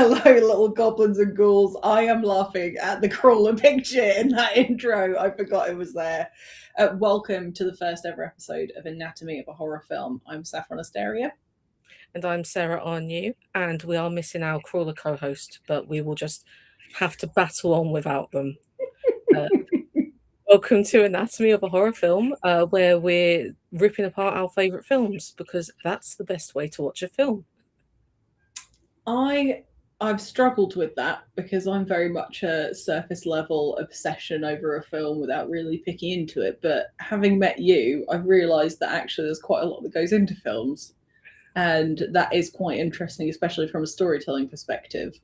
hello, little goblins and ghouls. I am laughing at the crawler picture in that intro. I forgot it was there. Welcome to the first ever episode of Anatomy of a Horror Film. I'm Saffron Asteria. And I'm Sarah Arnew, and we are missing our crawler co-host, but we will just have to battle on without them. Welcome to Anatomy of a Horror Film, where we're ripping apart our favourite films, because that's the best way to watch a film. I've struggled with that because I'm very much a surface level obsession over a film without really picking into it. But having met you, I've realised that actually there's quite a lot that goes into films. And that is quite interesting, especially from a storytelling perspective.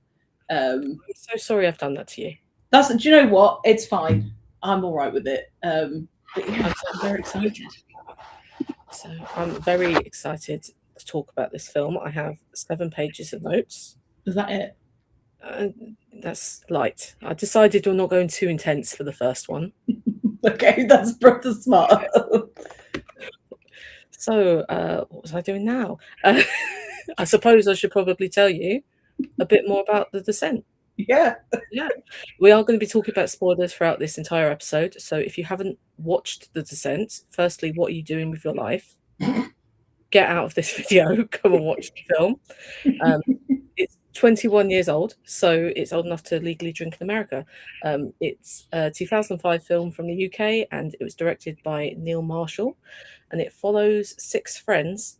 I'm so sorry I've done that to you. Do you know what? It's fine. I'm all right with it. But yeah, I'm very excited. So I'm very excited to talk about this film. I have 7 pages of notes. Is that it? That's light. I decided we're not going too intense for the first one. Okay, that's pretty smart. So, what was I doing now? I suppose I should probably tell you a bit more about The Descent. Yeah. We are going to be talking about spoilers throughout this entire episode. So if you haven't watched The Descent, firstly, what are you doing with your life? Get out of this video. Come and watch the film. It's 21 years old, so it's old enough to legally drink in America. It's a 2005 film from the UK, and it was directed by Neil Marshall. And it follows 6 friends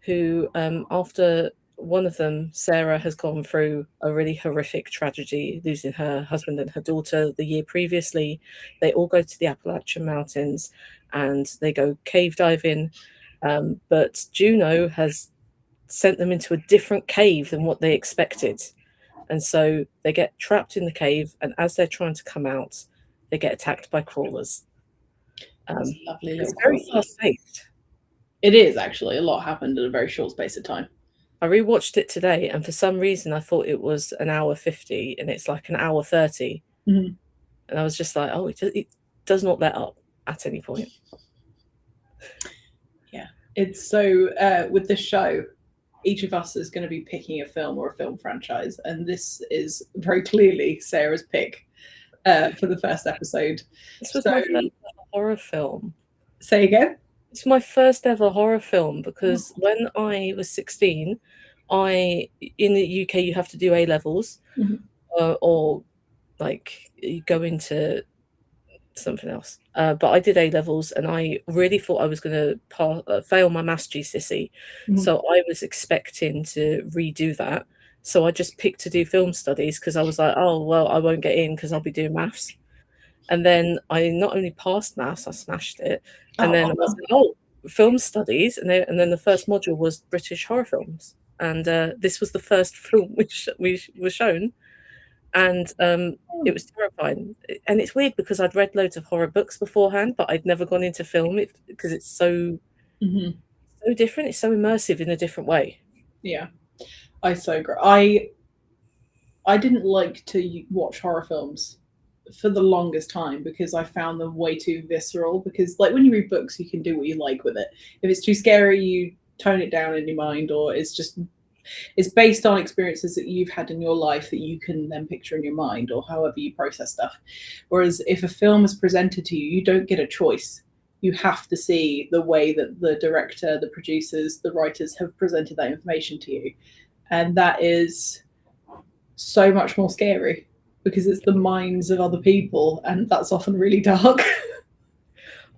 who, after one of them, Sarah, has gone through a really horrific tragedy, losing her husband and her daughter the year previously. They all go to the Appalachian Mountains and they go cave diving. But Juno has sent them into a different cave than what they expected. And so they get trapped in the cave, and as they're trying to come out, they get attacked by crawlers. Lovely. It's very fast-paced. It is, actually. A lot happened in a very short space of time. I rewatched it today, and for some reason I thought it was an hour 50, and it's like an hour 30. Mm-hmm. And I was just like, oh, it does not let up at any point. Yeah. It's so, with this show, each of us is going to be picking a film or a film franchise, and this is very clearly Sarah's pick for the first episode. This was my first horror film. Say again? It's my first ever horror film because when I was 16, in the UK you have to do A levels, or like you go into something else. But I did A levels, and I really thought I was going to fail my maths GCSE. So I was expecting to redo that. So I just picked to do film studies because I was like, oh, well, I won't get in because I'll be doing maths. And then I not only passed maths, I smashed it. And then I was like, oh, film studies. And then the first module was British horror films. And this was the first film which we were shown. And it was terrifying. And it's weird because I'd read loads of horror books beforehand, but I'd never gone into film because it's so different. It's so immersive in a different way. Yeah. I so agree. I didn't like to watch horror films for the longest time because I found them way too visceral. Because like when you read books, you can do what you like with it. If it's too scary, you tone it down in your mind, or it's based on experiences that you've had in your life that you can then picture in your mind, or however you process stuff. Whereas if a film is presented to you, you don't get a choice. You have to see the way that the director, the producers, the writers have presented that information to you. And that is so much more scary because it's the minds of other people, and that's often really dark.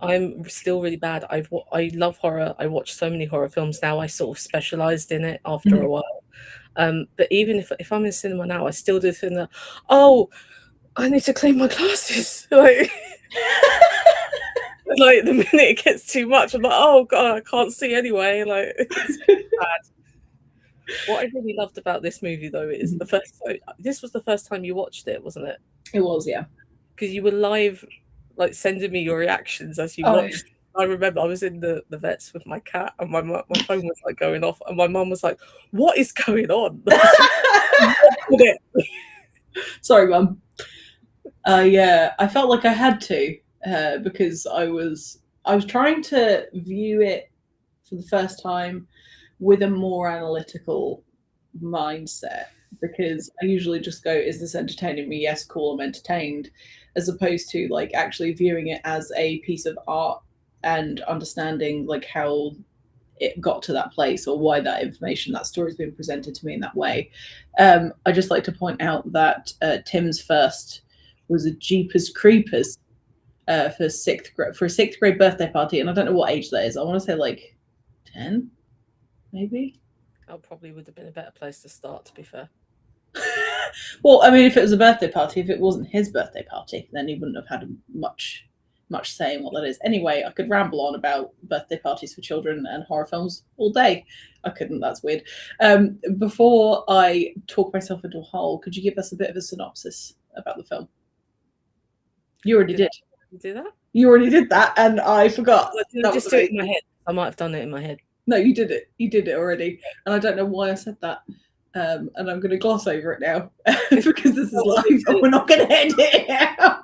I'm still really bad. I love horror. I watch so many horror films now. I sort of specialised in it after a while. But even if I'm in cinema now, I still do think that, oh, I need to clean my glasses. Like the minute it gets too much, I'm like, oh god, I can't see anyway. Like it's bad. What I really loved about this movie, though, is this was the first time you watched it, wasn't it? It was, yeah. Because you were live, like sending me your reactions as you watched. Yeah. I remember I was in the vets with my cat, and my phone was like going off, and my mum was like, "What is going on?" Sorry, Mum. Yeah, I felt like I had to because I was trying to view it for the first time with a more analytical mindset. because I usually just go, is this entertaining me? Yes, cool, I'm entertained, as opposed to like actually viewing it as a piece of art and understanding like how it got to that place or why that information, that story's been presented to me in that way. I just like to point out that Tim's first was a Jeepers Creepers for a sixth grade birthday party, and I don't know what age that is. I want to say like 10, maybe. That probably would have been a better place to start, to be fair. Well, I mean, if it was a birthday party, if it wasn't his birthday party, then he wouldn't have had much say in what that is. Anyway, I could ramble on about birthday parties for children and horror films all day. I couldn't. That's weird. Before I talk myself into a hole, could you give us a bit of a synopsis about the film? You already did. You do that? You already did that, and I forgot. Well, just do it in my head. I might have done it in my head. No, you did it. You did it already, and I don't know why I said that. And I'm going to gloss over it now because this is live, and we're not going to edit it out.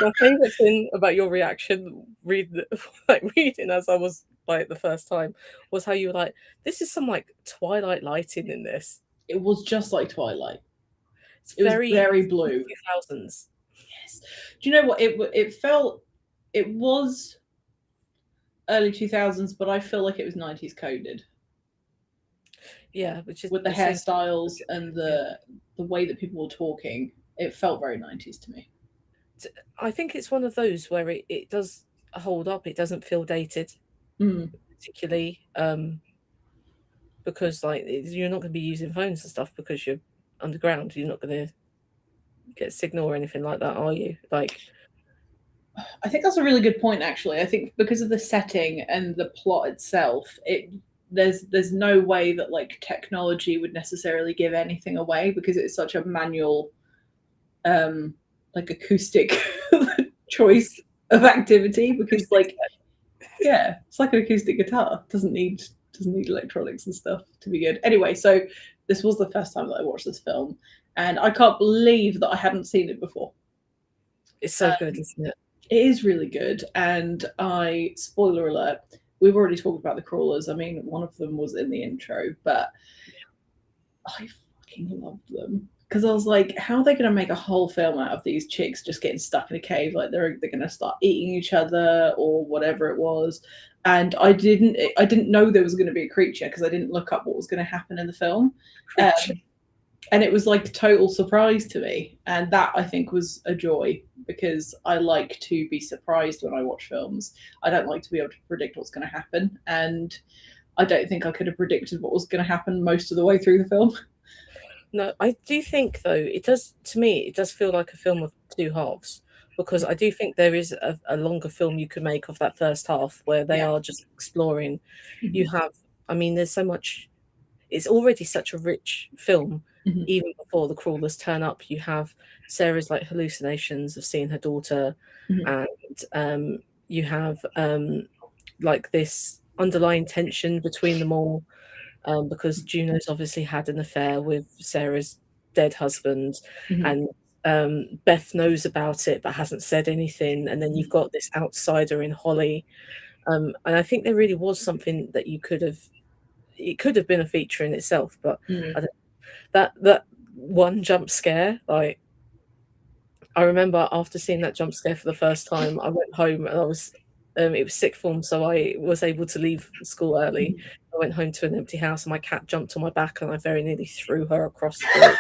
My favourite thing about your reaction, reading as I was like the first time, was how you were like, "This is some like Twilight lighting in this." It was just like Twilight. It was very blue. 2000s. Yes. Do you know what it felt? It was early 2000s, but I feel like it was 90s coded. Yeah, which is with the hairstyles and the way that people were talking. It felt very 90s to me. I think it's one of those where it does hold up. It doesn't feel dated, particularly because like you're not going to be using phones and stuff because you're underground. You're not going to get signal or anything like that, are you? Like, I think that's a really good point, actually. I think because of the setting and the plot itself, there's no way that like technology would necessarily give anything away because it's such a manual like acoustic choice of activity, because like yeah, it's like an acoustic guitar. Doesn't need electronics and stuff to be good. Anyway, so this was the first time that I watched this film, and I can't believe that I hadn't seen it before. It's so good, isn't it? It is really good, and spoiler alert, we've already talked about the crawlers. I mean, one of them was in the intro, but I fucking loved them because I was like, how are they going to make a whole film out of these chicks just getting stuck in a cave? Like they're going to start eating each other or whatever it was. And I didn't know there was going to be a creature because I didn't look up what was going to happen in the film. And it was like a total surprise to me. And that I think was a joy because I like to be surprised when I watch films. I don't like to be able to predict what's going to happen. And I don't think I could have predicted what was going to happen most of the way through the film. No, I do think though, it does feel like a film of two halves, because I do think there is a longer film you could make of that first half where they are just exploring. Mm-hmm. You have, I mean, there's so much, it's already such a rich film. Mm-hmm. Even before the crawlers turn up, you have Sarah's like hallucinations of seeing her daughter, and you have like this underlying tension between them all, because Juno's obviously had an affair with Sarah's dead husband, and Beth knows about it but hasn't said anything, and then you've got this outsider in Holly, and I think there really was something that it could have been a feature in itself, but that one jump scare, like I remember after seeing that jump scare for the first time, I went home and I was it was sixth form, so I was able to leave school early. I went home to an empty house and my cat jumped on my back and I very nearly threw her across the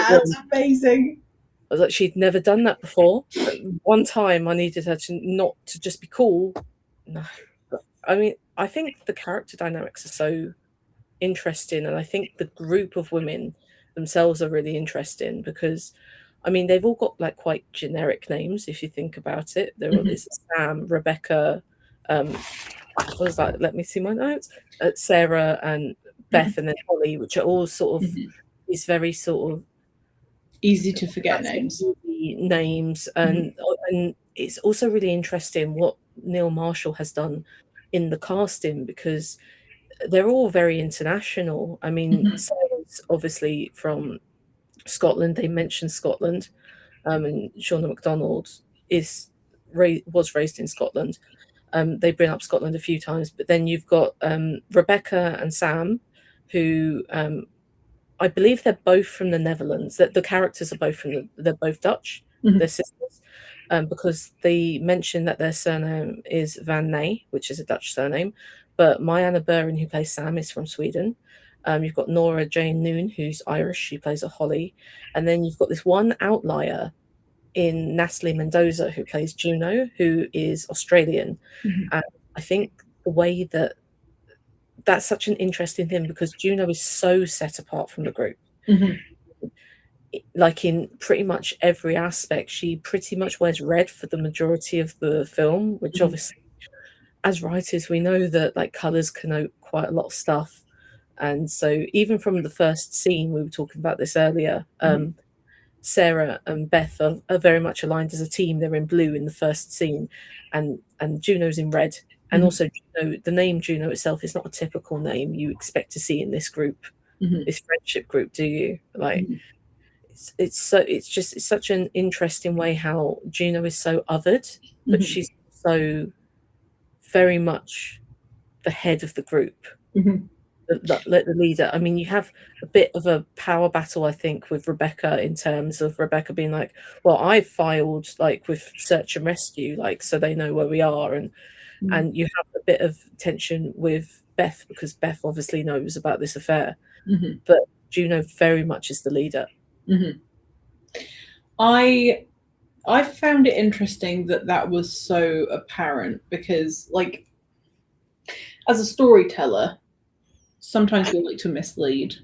That's amazing. I was like, she'd never done that before. But one time I needed her to not to just be cool. No. But, I mean, I think the character dynamics are so interesting, and I think the group of women themselves are really interesting because I mean they've all got like quite generic names if you think about it. There is Sam, Rebecca, what was that? Let me see my notes. Sarah and Beth and then Holly, which are all sort of these very sort of easy to forget names. And it's also really interesting what Neil Marshall has done in the casting because they're all very international. I mean, Sarah's obviously from Scotland. They mentioned Scotland, and Shauna MacDonald was raised in Scotland. They bring up Scotland a few times, but then you've got Rebecca and Sam, who I believe they're both from the Netherlands. That the characters are both they're both Dutch. Mhm. They're sisters, because they mention that their surname is Van Ney, which is a Dutch surname. But Marianne Buren, who plays Sam, is from Sweden. You've got Nora Jane Noon, who's Irish. She plays a Holly, and then you've got this one outlier in Natalie Mendoza, who plays Juno, who is Australian. Mhm. And I think the way that that's such an interesting thing because Juno is so set apart from the group. Mhm. Like in pretty much every aspect, she pretty much wears red for the majority of the film, which Mhm. obviously, as writers, we know that like colors connote quite a lot of stuff. And so, even from the first scene, we were talking about this earlier. Mhm. Sarah and Beth are very much aligned as a team. They're in blue in the first scene, and Juno's in red. And Mhm. also, Juno, the name Juno itself is not a typical name you expect to see in this group, Mhm. this friendship group, do you? Like, Mhm. it's such an interesting way how Juno is so othered, but Mhm. she's so very much the head of the group, Mhm. the leader. I mean, you have a bit of a power battle, I think, with Rebecca in terms of Rebecca being like, "Well, I filed like with search and rescue, like so they know where we are," Mhm. and you have a bit of tension with Beth because Beth obviously knows about this affair, Mhm. but Juno very much is the leader. Mhm. I I found it interesting that that was so apparent because, like, as a storyteller, sometimes we like to mislead.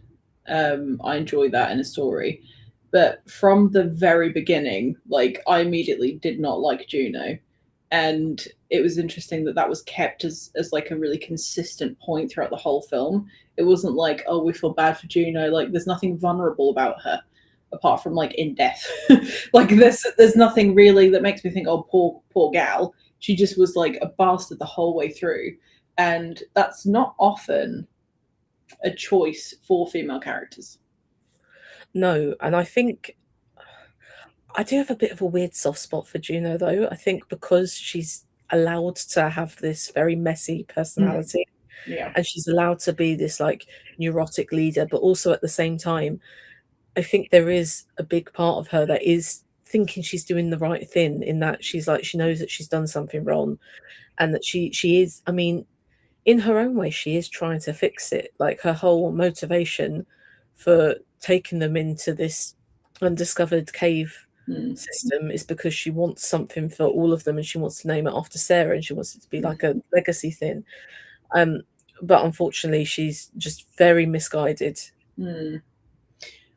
I enjoy that in a story, but from the very beginning, like, I immediately did not like Juno, and it was interesting that that was kept as like a really consistent point throughout the whole film. It wasn't like, oh, we feel bad for Juno. Like, there's nothing vulnerable about her apart from like in death. Like, there's nothing really that makes me think, oh, poor gal. She just was like a bastard the whole way through, and that's not often a choice for female characters. No, and I think I do have a bit of a weird soft spot for Juno, though. I think because she's allowed to have this very messy Mm. personality Yeah. and she's allowed to be this like neurotic leader, but also at the same time, I think there is a big part of her that is thinking she's doing the right thing in that she's like, she knows that she's done something wrong and that she is, I mean, in her own way, she is trying to fix it. Like her whole motivation for taking them into this undiscovered cave Mm. system is because she wants something for all of them and she wants to name it after Sarah and she wants it to be like a legacy thing. Um, but unfortunately, she's just very misguided. Mm.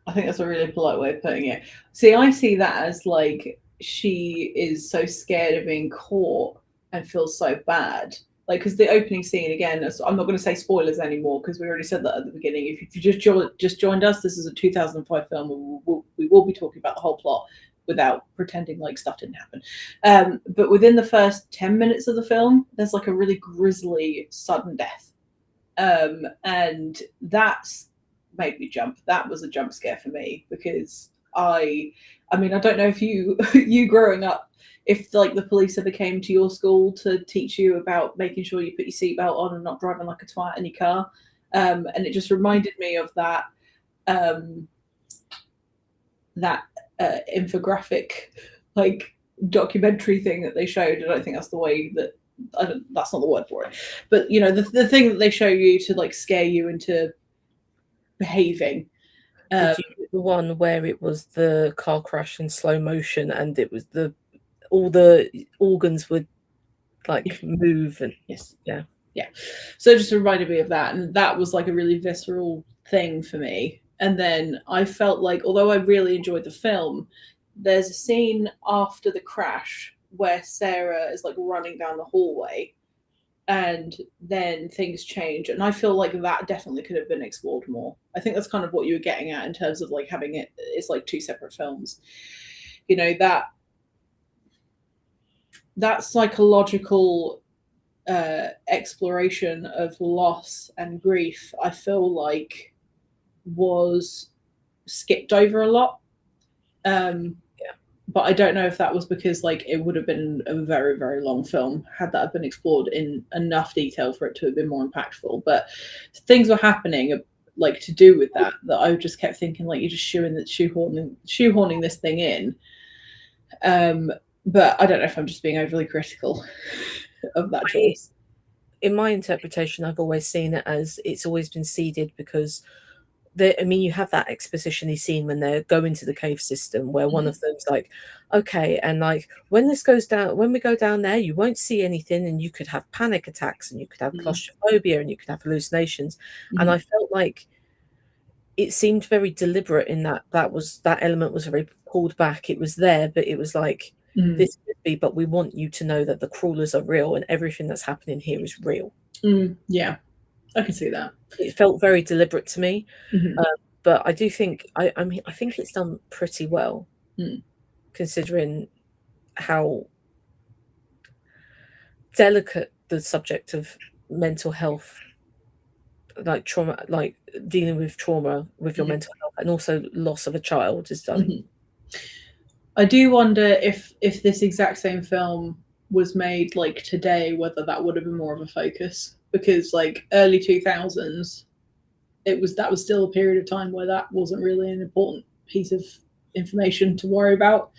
I think that's a really polite way of putting it. See, I see that as like she is so scared of being caught and feels so bad. Like, because the opening scene again, I'm not going to say spoilers anymore because we already said that at the beginning. If you just joined us, this is a 2005 film. We will be talking about the whole plot without pretending like stuff didn't happen. But within the first 10 minutes of the film, there's like a really grisly sudden death, and that's made me jump. That was a jump scare for me because I mean, I don't know if you you growing up, if like the police ever came to your school to teach you about making sure you put your seatbelt on and not driving like a twat in your car. And it just reminded me of that um, that infographic like documentary thing that they showed. I don't think that's the way that that's not the word for it, but you know, the thing that they show you to like scare you into behaving. Um, Did you get the one where it was the car crash in slow motion and it was the all the organs would like move and yes, yeah. yeah. So it just reminded me of that, and that was like a really visceral thing for me. And then I felt like, although I really enjoyed the film, there's a scene after the crash where Sarah is like running down the hallway and then things change, and I feel like that definitely could have been explored more. I think that's kind of what you were getting at in terms of like having it's like two separate films, you know, that psychological exploration of loss and grief, I feel like was skipped over a lot. um Yeah. but I don't know if that was because like it would have been a very very long film had that been explored in enough detail for it to have been more impactful. But things were happening like to do with that I just kept thinking like you're just shoehorning this thing in. But I don't know if I'm just being overly critical of that choice. In my interpretation, I've always seen it as it's always been seeded because I mean, you have that exposition-y scene when they're going to the cave system where one of them's like, okay, and like when we go down there, you won't see anything, and you could have panic attacks, and you could have claustrophobia, and you could have hallucinations. And I felt like it seemed very deliberate in that that element was very pulled back. It was there, but it was like this could be, but we want you to know that the crawlers are real and everything that's happening here is real. Yeah, I can see that. It felt very deliberate to me. But I do think I mean I think it's done pretty well, considering how delicate the subject of mental health, like trauma, like dealing with trauma with your mental health, and also loss of a child is done. I do wonder if this exact same film was made like today, whether that would have been more of a focus, because like early 2000s, that was still a period of time where that wasn't really an important piece of information to worry about.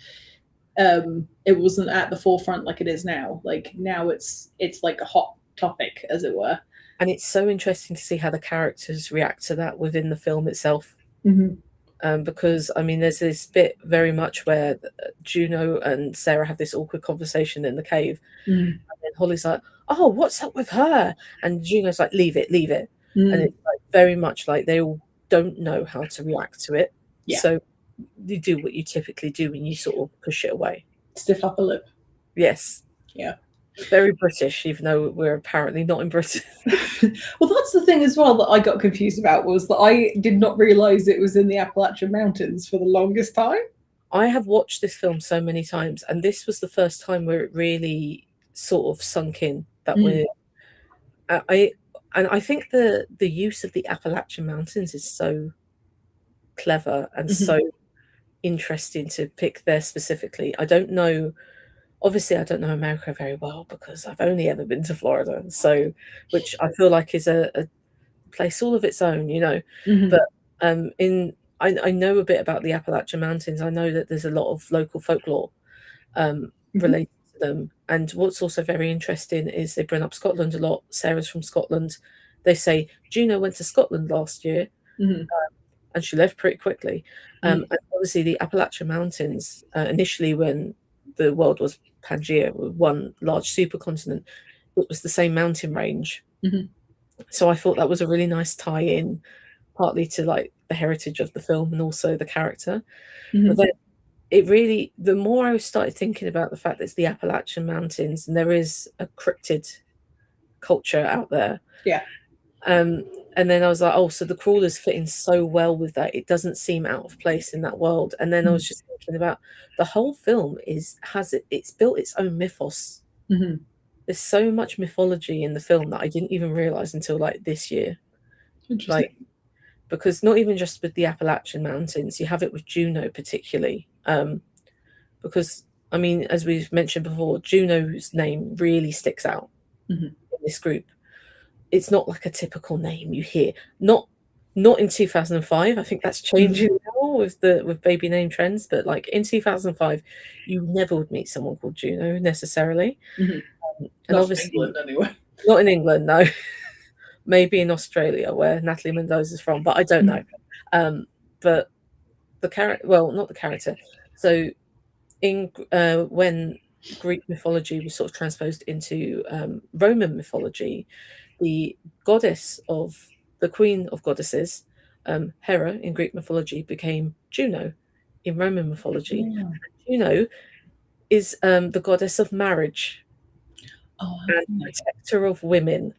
It wasn't at the forefront like it is now. Like now it's like a hot topic, as it were. And it's so interesting to see how the characters react to that within the film itself. Because I mean, there's this bit very much where Juno and Sarah have this awkward conversation in the cave, and then Holly's like, "Oh, what's up with her?" And Juno's like, "Leave it, leave it." And it's like very much like they all don't know how to react to it. So you do what you typically do when you sort of push it away. Stiff upper lip. Yes. Yeah. Very British, even though we're apparently not in Britain. Well, that's the thing as well that I got confused about, was that I did not realise it was in the Appalachian Mountains for the longest time. I have watched this film so many times, and this was the first time where it really sort of sunk in that I think the use of the Appalachian Mountains is so clever and so interesting to pick there specifically. I don't know. Obviously, I don't know America very well because I've only ever been to Florida, so which I feel like is a place all of its own, you know. But I know a bit about the Appalachian Mountains. I know that there's a lot of local folklore related to them. And what's also very interesting is they bring up Scotland a lot. Sarah's from Scotland. They say Juno went to Scotland last year, and she left pretty quickly. And obviously, the Appalachian Mountains initially, when the world was Pangea, one large supercontinent, it was the same mountain range. So I thought that was a really nice tie-in, partly to like the heritage of the film and also the character. But then it really, the more I started thinking about the fact that it's the Appalachian Mountains and there is a cryptid culture out there. And then I was like, oh, so the crawlers fit in so well with that. It doesn't seem out of place in that world. And then I was just thinking about the whole film it's built its own mythos. There's so much mythology in the film that I didn't even realize until like this year. Like, because not even just with the Appalachian Mountains, you have it with Juno particularly. Because I mean, as we've mentioned before, Juno's name really sticks out in this group. It's not like a typical name you hear. Not in 2005. I think that's changing now with baby name trends. But like in 2005, you never would meet someone called Juno necessarily. And not obviously, in England anyway. Not in England, no. Maybe in Australia, where Natalie Mendoza is from, but I don't know. But the character, well, not the character. So in when Greek mythology was sort of transposed into Roman mythology, the goddess of the queen of goddesses, Hera in Greek mythology, became Juno in Roman mythology. Juno is the goddess of marriage and protector of women,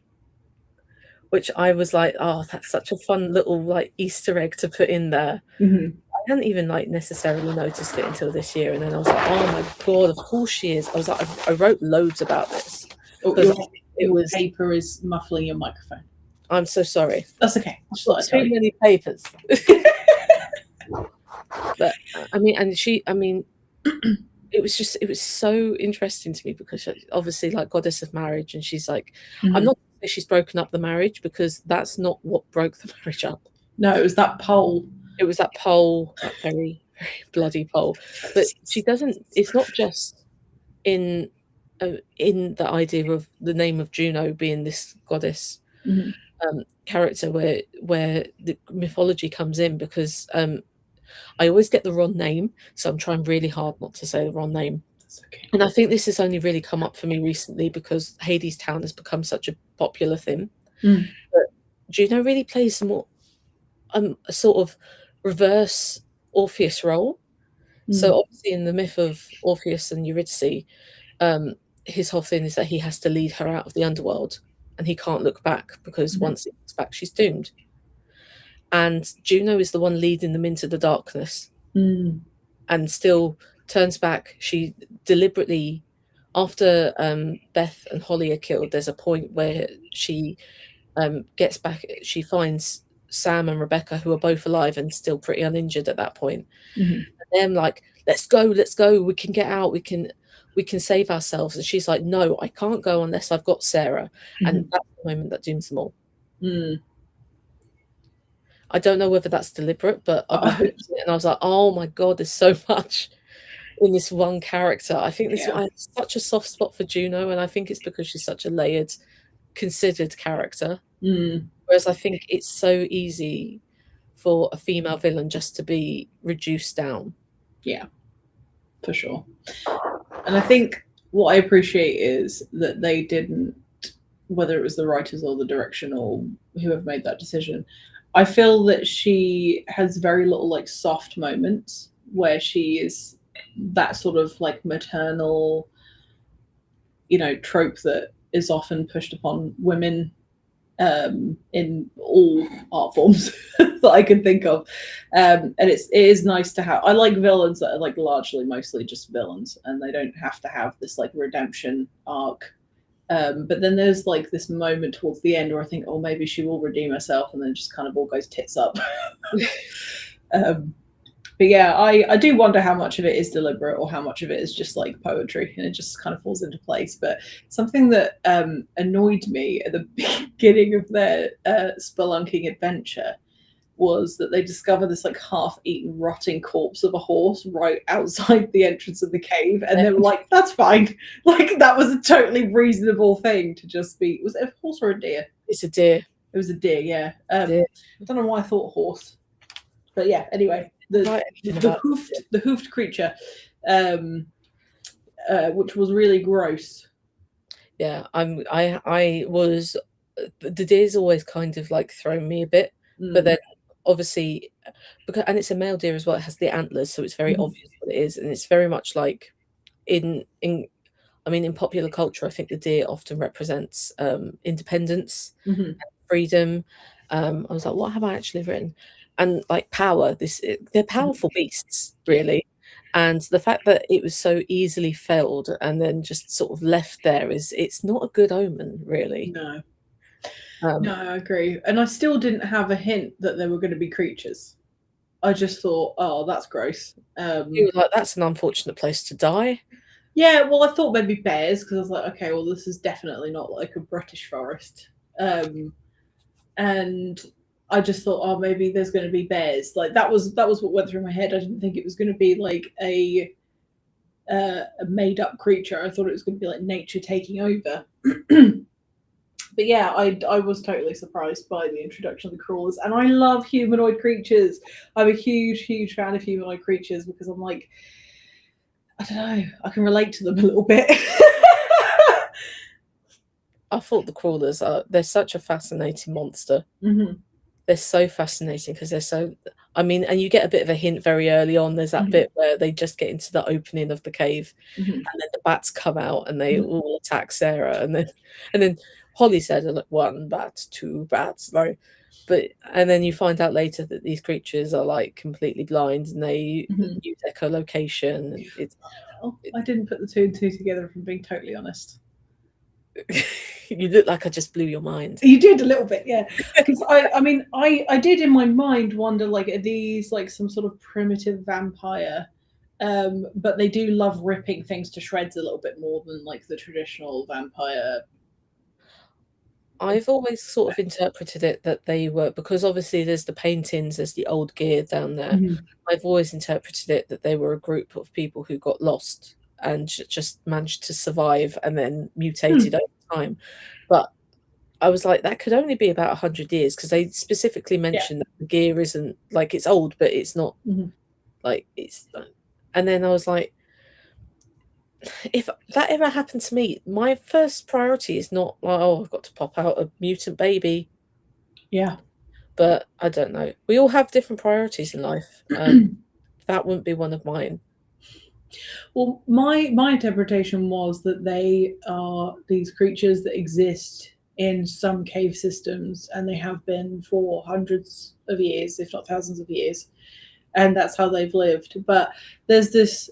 which I was like, oh, that's such a fun little like Easter egg to put in there. I hadn't even like necessarily noticed it until this year, and then I was like, oh my god, of course she is. I was like, I wrote loads about this. Your paper is muffling your microphone. I'm so sorry. That's okay. Too many papers. But I mean, it was so interesting to me because obviously like goddess of marriage, and she's like, I'm not saying she's broken up the marriage because that's not what broke the marriage up. No, it was that pole. It was that pole, that very, very bloody pole. But she doesn't. It's not just in in the idea of the name of Juno being this goddess Mhm. character, where the mythology comes in, because I always get the wrong name, so I'm trying really hard not to say the wrong name. That's okay. And I think this has only really come up for me recently because Hades Town has become such a popular thing. Mm. But Juno really plays more a sort of reverse Orpheus role. Mm. So obviously in the myth of Orpheus and Eurydice, um, his whole thing is that he has to lead her out of the underworld, and he can't look back because Mhm. once he looks back, she's doomed. And Juno is the one leading them into the darkness, Mm. and still turns back. She deliberately, after Beth and Holly are killed, there's a point where she gets back. She finds Sam and Rebecca, who are both alive and still pretty uninjured at that point. Mhm. And them like, let's go. We can get out. We can save ourselves. And she's like, no, I can't go unless I've got Sarah. And Mhm. that's the moment that dooms them all. Mm. I don't know whether that's deliberate, but I was Uh, watching it and I was like, oh my God, there's so much in this one character. I think this yeah. I have such a soft spot for Juno, and I think it's because she's such a layered, considered character. Mm. Whereas I think it's so easy for a female villain just to be reduced down. Yeah, for sure. And I think what I appreciate is that they didn't, whether it was the writers or the direction or whoever made that decision, I feel that she has very little like soft moments where she is that sort of like maternal, trope that is often pushed upon women in all art forms that I can think of. And it is nice to have. I like villains that are like largely mostly just villains, and they don't have to have this like redemption arc. But then there's like this moment towards the end where I think, oh, maybe she will redeem herself, and then just kind of all goes tits up. um, but yeah, I do wonder how much of it is deliberate or how much of it is just like poetry and it just kind of falls into place. But something that annoyed me at the beginning of their spelunking adventure was that they discover this like half-eaten, rotting corpse of a horse right outside the entrance of the cave, and they were like, "That's fine." Like that was a totally reasonable thing to just be. Was it a horse or a deer? It's a deer. It was a deer. Yeah. Deer. I don't know why I thought horse, but yeah. Anyway, Right, the hoofed creature, um, which was really gross. yeah, I was the deer's always kind of like thrown me a bit, but Mm. then obviously because and it's a male deer as well, it has the antlers, so it's very Mhm. obvious what it is, and it's very much like in I mean in popular culture, I think the deer often represents independence, Mhm. freedom. I was like, what have I actually written? And like power, they're powerful beasts, Yeah. really. And the fact that it was so easily felled and then just sort of left there it's not a good omen, really. No. No, Um, I agree. And I still didn't have a hint that there were going to be creatures. I just thought, oh, that's gross. you were like, that's an unfortunate place to die. Yeah, well, I thought maybe bears because I was like, okay, well, this is definitely not like a British forest. And I just thought, oh, maybe there's going to be bears. Like that was what went through my head. I didn't think it was going to be like a made up creature. I thought it was going to be like nature taking over. But yeah, I was totally surprised by the introduction of the crawlers, and I love humanoid creatures. I'm a huge fan of humanoid creatures because I'm like, I don't know, I can relate to them a little bit. I thought the crawlers they're such a fascinating monster. Mm-hmm. They're so fascinating because they're so I mean, and you get a bit of a hint very early on. There's that Mm-hmm. bit where they just get into the opening of the cave, Mm-hmm. and then the bats come out and they Mm-hmm. all attack Sarah, and then Holly said, "Look, one bat, two bats," like, but and then you find out later that these creatures are like completely blind and they Mm-hmm. use echolocation, and Well, I didn't put the two and two together, if I'm being totally honest. you look like I just blew your mind. You did a little bit, yeah. Because I mean, I did in my mind wonder, like, are these like some sort of primitive vampire? But they do love ripping things to shreds a little bit more than like the traditional vampire. I've always sort of interpreted it that they were, because obviously there's the paintings, there's the old gear down there. Mhm. I've always interpreted it that they were a group of people who got lost and just managed to survive and then mutated Hmm. over time. But I was like, that could only be about 100 years, because they specifically Yeah. mentioned that the gear isn't like, it's old, but it's not Mhm. like it's. And then I was like, if that ever happened to me, my first priority is not like, oh, I've got to pop out a mutant baby. Yeah. But I don't know. We all have different priorities in life. That wouldn't be one of mine. Well, my interpretation was that they are these creatures that exist in some cave systems, and they have been for hundreds of years, if not thousands of years, and that's how they've lived. But there's this,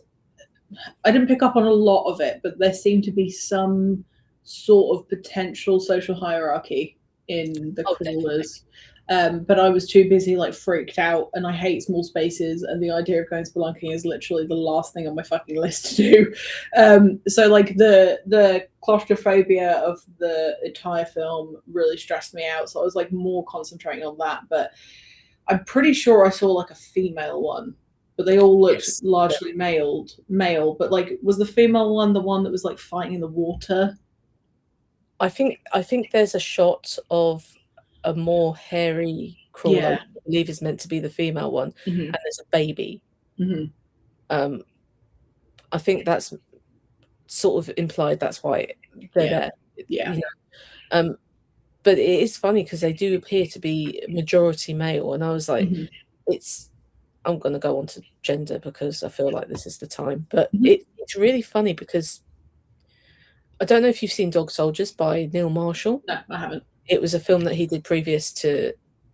I didn't pick up on a lot of it, but there seemed to be some sort of potential social hierarchy in the Oh, definitely. crawlers. But I was too busy, like freaked out, and I hate small spaces. And the idea of going spelunking is literally the last thing on my fucking list to do. So like the claustrophobia of the entire film really stressed me out. So I was like more concentrating on that. But I'm pretty sure I saw like a female one, but they all looked Yes. largely male. But like, was the female one the one that was like fighting in the water? I think there's a shot of a more hairy crawler, Yeah. which I believe is meant to be the female one, Hmm. and there's a baby. Hmm. Um, I think that's sort of implied. That's why they're Yeah. there. Yeah. You know. But it is funny because they do appear to be majority male, and I was like, Hmm. it's. I'm going to go on to gender because I feel like this is the time. But Hmm. it's really funny because I don't know if you've seen Dog Soldiers by Neil Marshall. No, I haven't. It was a film that he did previous to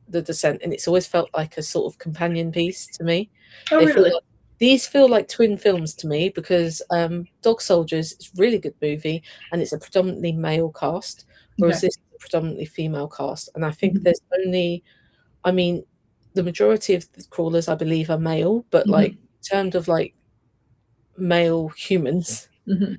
The Descent, and it's always felt like a sort of companion piece to me. Oh, They feel really? like these feel like twin films to me because Dog Soldiers is a really good movie and it's a predominantly male cast, whereas Okay. this is a predominantly female cast. And I think Hmm. there's only, I mean, the majority of the crawlers I believe are male, but like Hmm. in terms of like male humans, Hmm.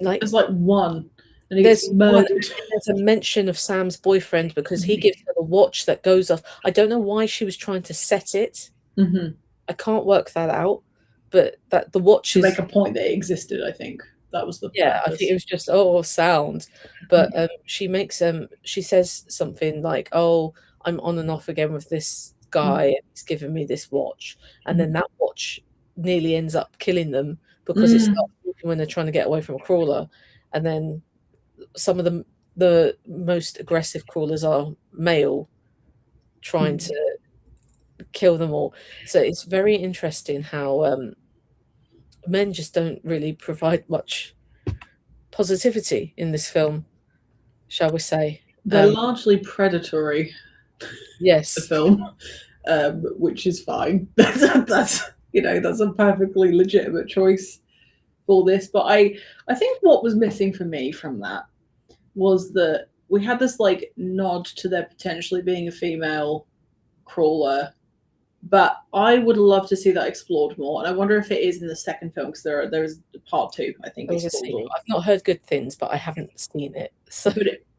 like There's like one, and he gets there's one, murdered. there's a mention of Sam's boyfriend because he Hmm. gives her the watch that goes off. I don't know why she was trying to set it. Hmm. I can't work that out, but that the watch To make is, a point that it existed, I think that was the yeah, I think it purpose. was just, oh, sound. But she says something like, oh, I'm on and off again with this guy and he's given me this watch. And then Mhm. that watch nearly ends up killing them because it Mm. starts working when they're trying to get away from a crawler. And then some of the most aggressive crawlers are male, trying Mm. to kill them all. So it's very interesting how men just don't really provide much positivity in this film, shall we say. They're largely predatory, the Yes. film, which is fine. That's that's a perfectly legitimate choice for this. But I think what was missing for me from that was that we had this like nod to there potentially being a female crawler, but I would love to see that explored more. And I wonder if it is in the second film because there is part two. I think There is was a sequel. scheduled. I've not heard good things, but I haven't seen it. So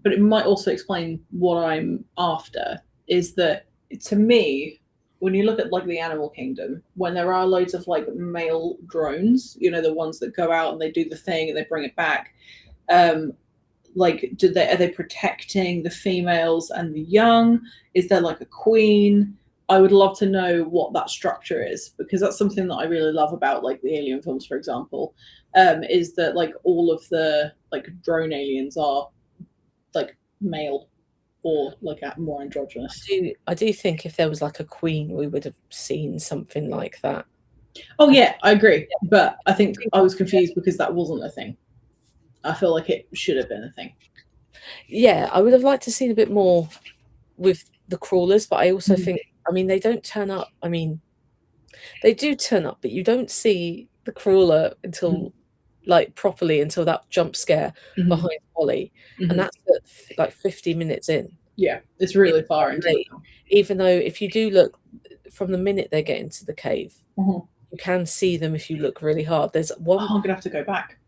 But it might also explain what I'm after. Is that to me, when you look at like the animal kingdom, when there are loads of like male drones, the ones that go out and they do the thing and they bring it back, um, like are they protecting the females and the young? Is there like a queen? I would love to know what that structure is because that's something that I really love about like the alien films, for example, is that like all of the like drone aliens are like male or like more androgynous. I do think if there was like a queen, we would have seen something like that. Oh I yeah, I agree, yeah, but I think think- I was confused because that wasn't a thing. I feel like it should have been a thing. yeah, I would have liked to see a bit more with the crawlers, but I also Mhm. think, I mean, they don't turn up. I mean, they do turn up, but you don't see the crawler Mhm. until like properly until that jump scare Mhm. behind Ollie, and Mhm. that's at like 50 minutes in. Yeah, it's It's really far quite into the late, film. even though if you do look from the minute they get into the cave, Mhm. you can see them if you look really hard. There's Oh, one, I'm gonna have to go back.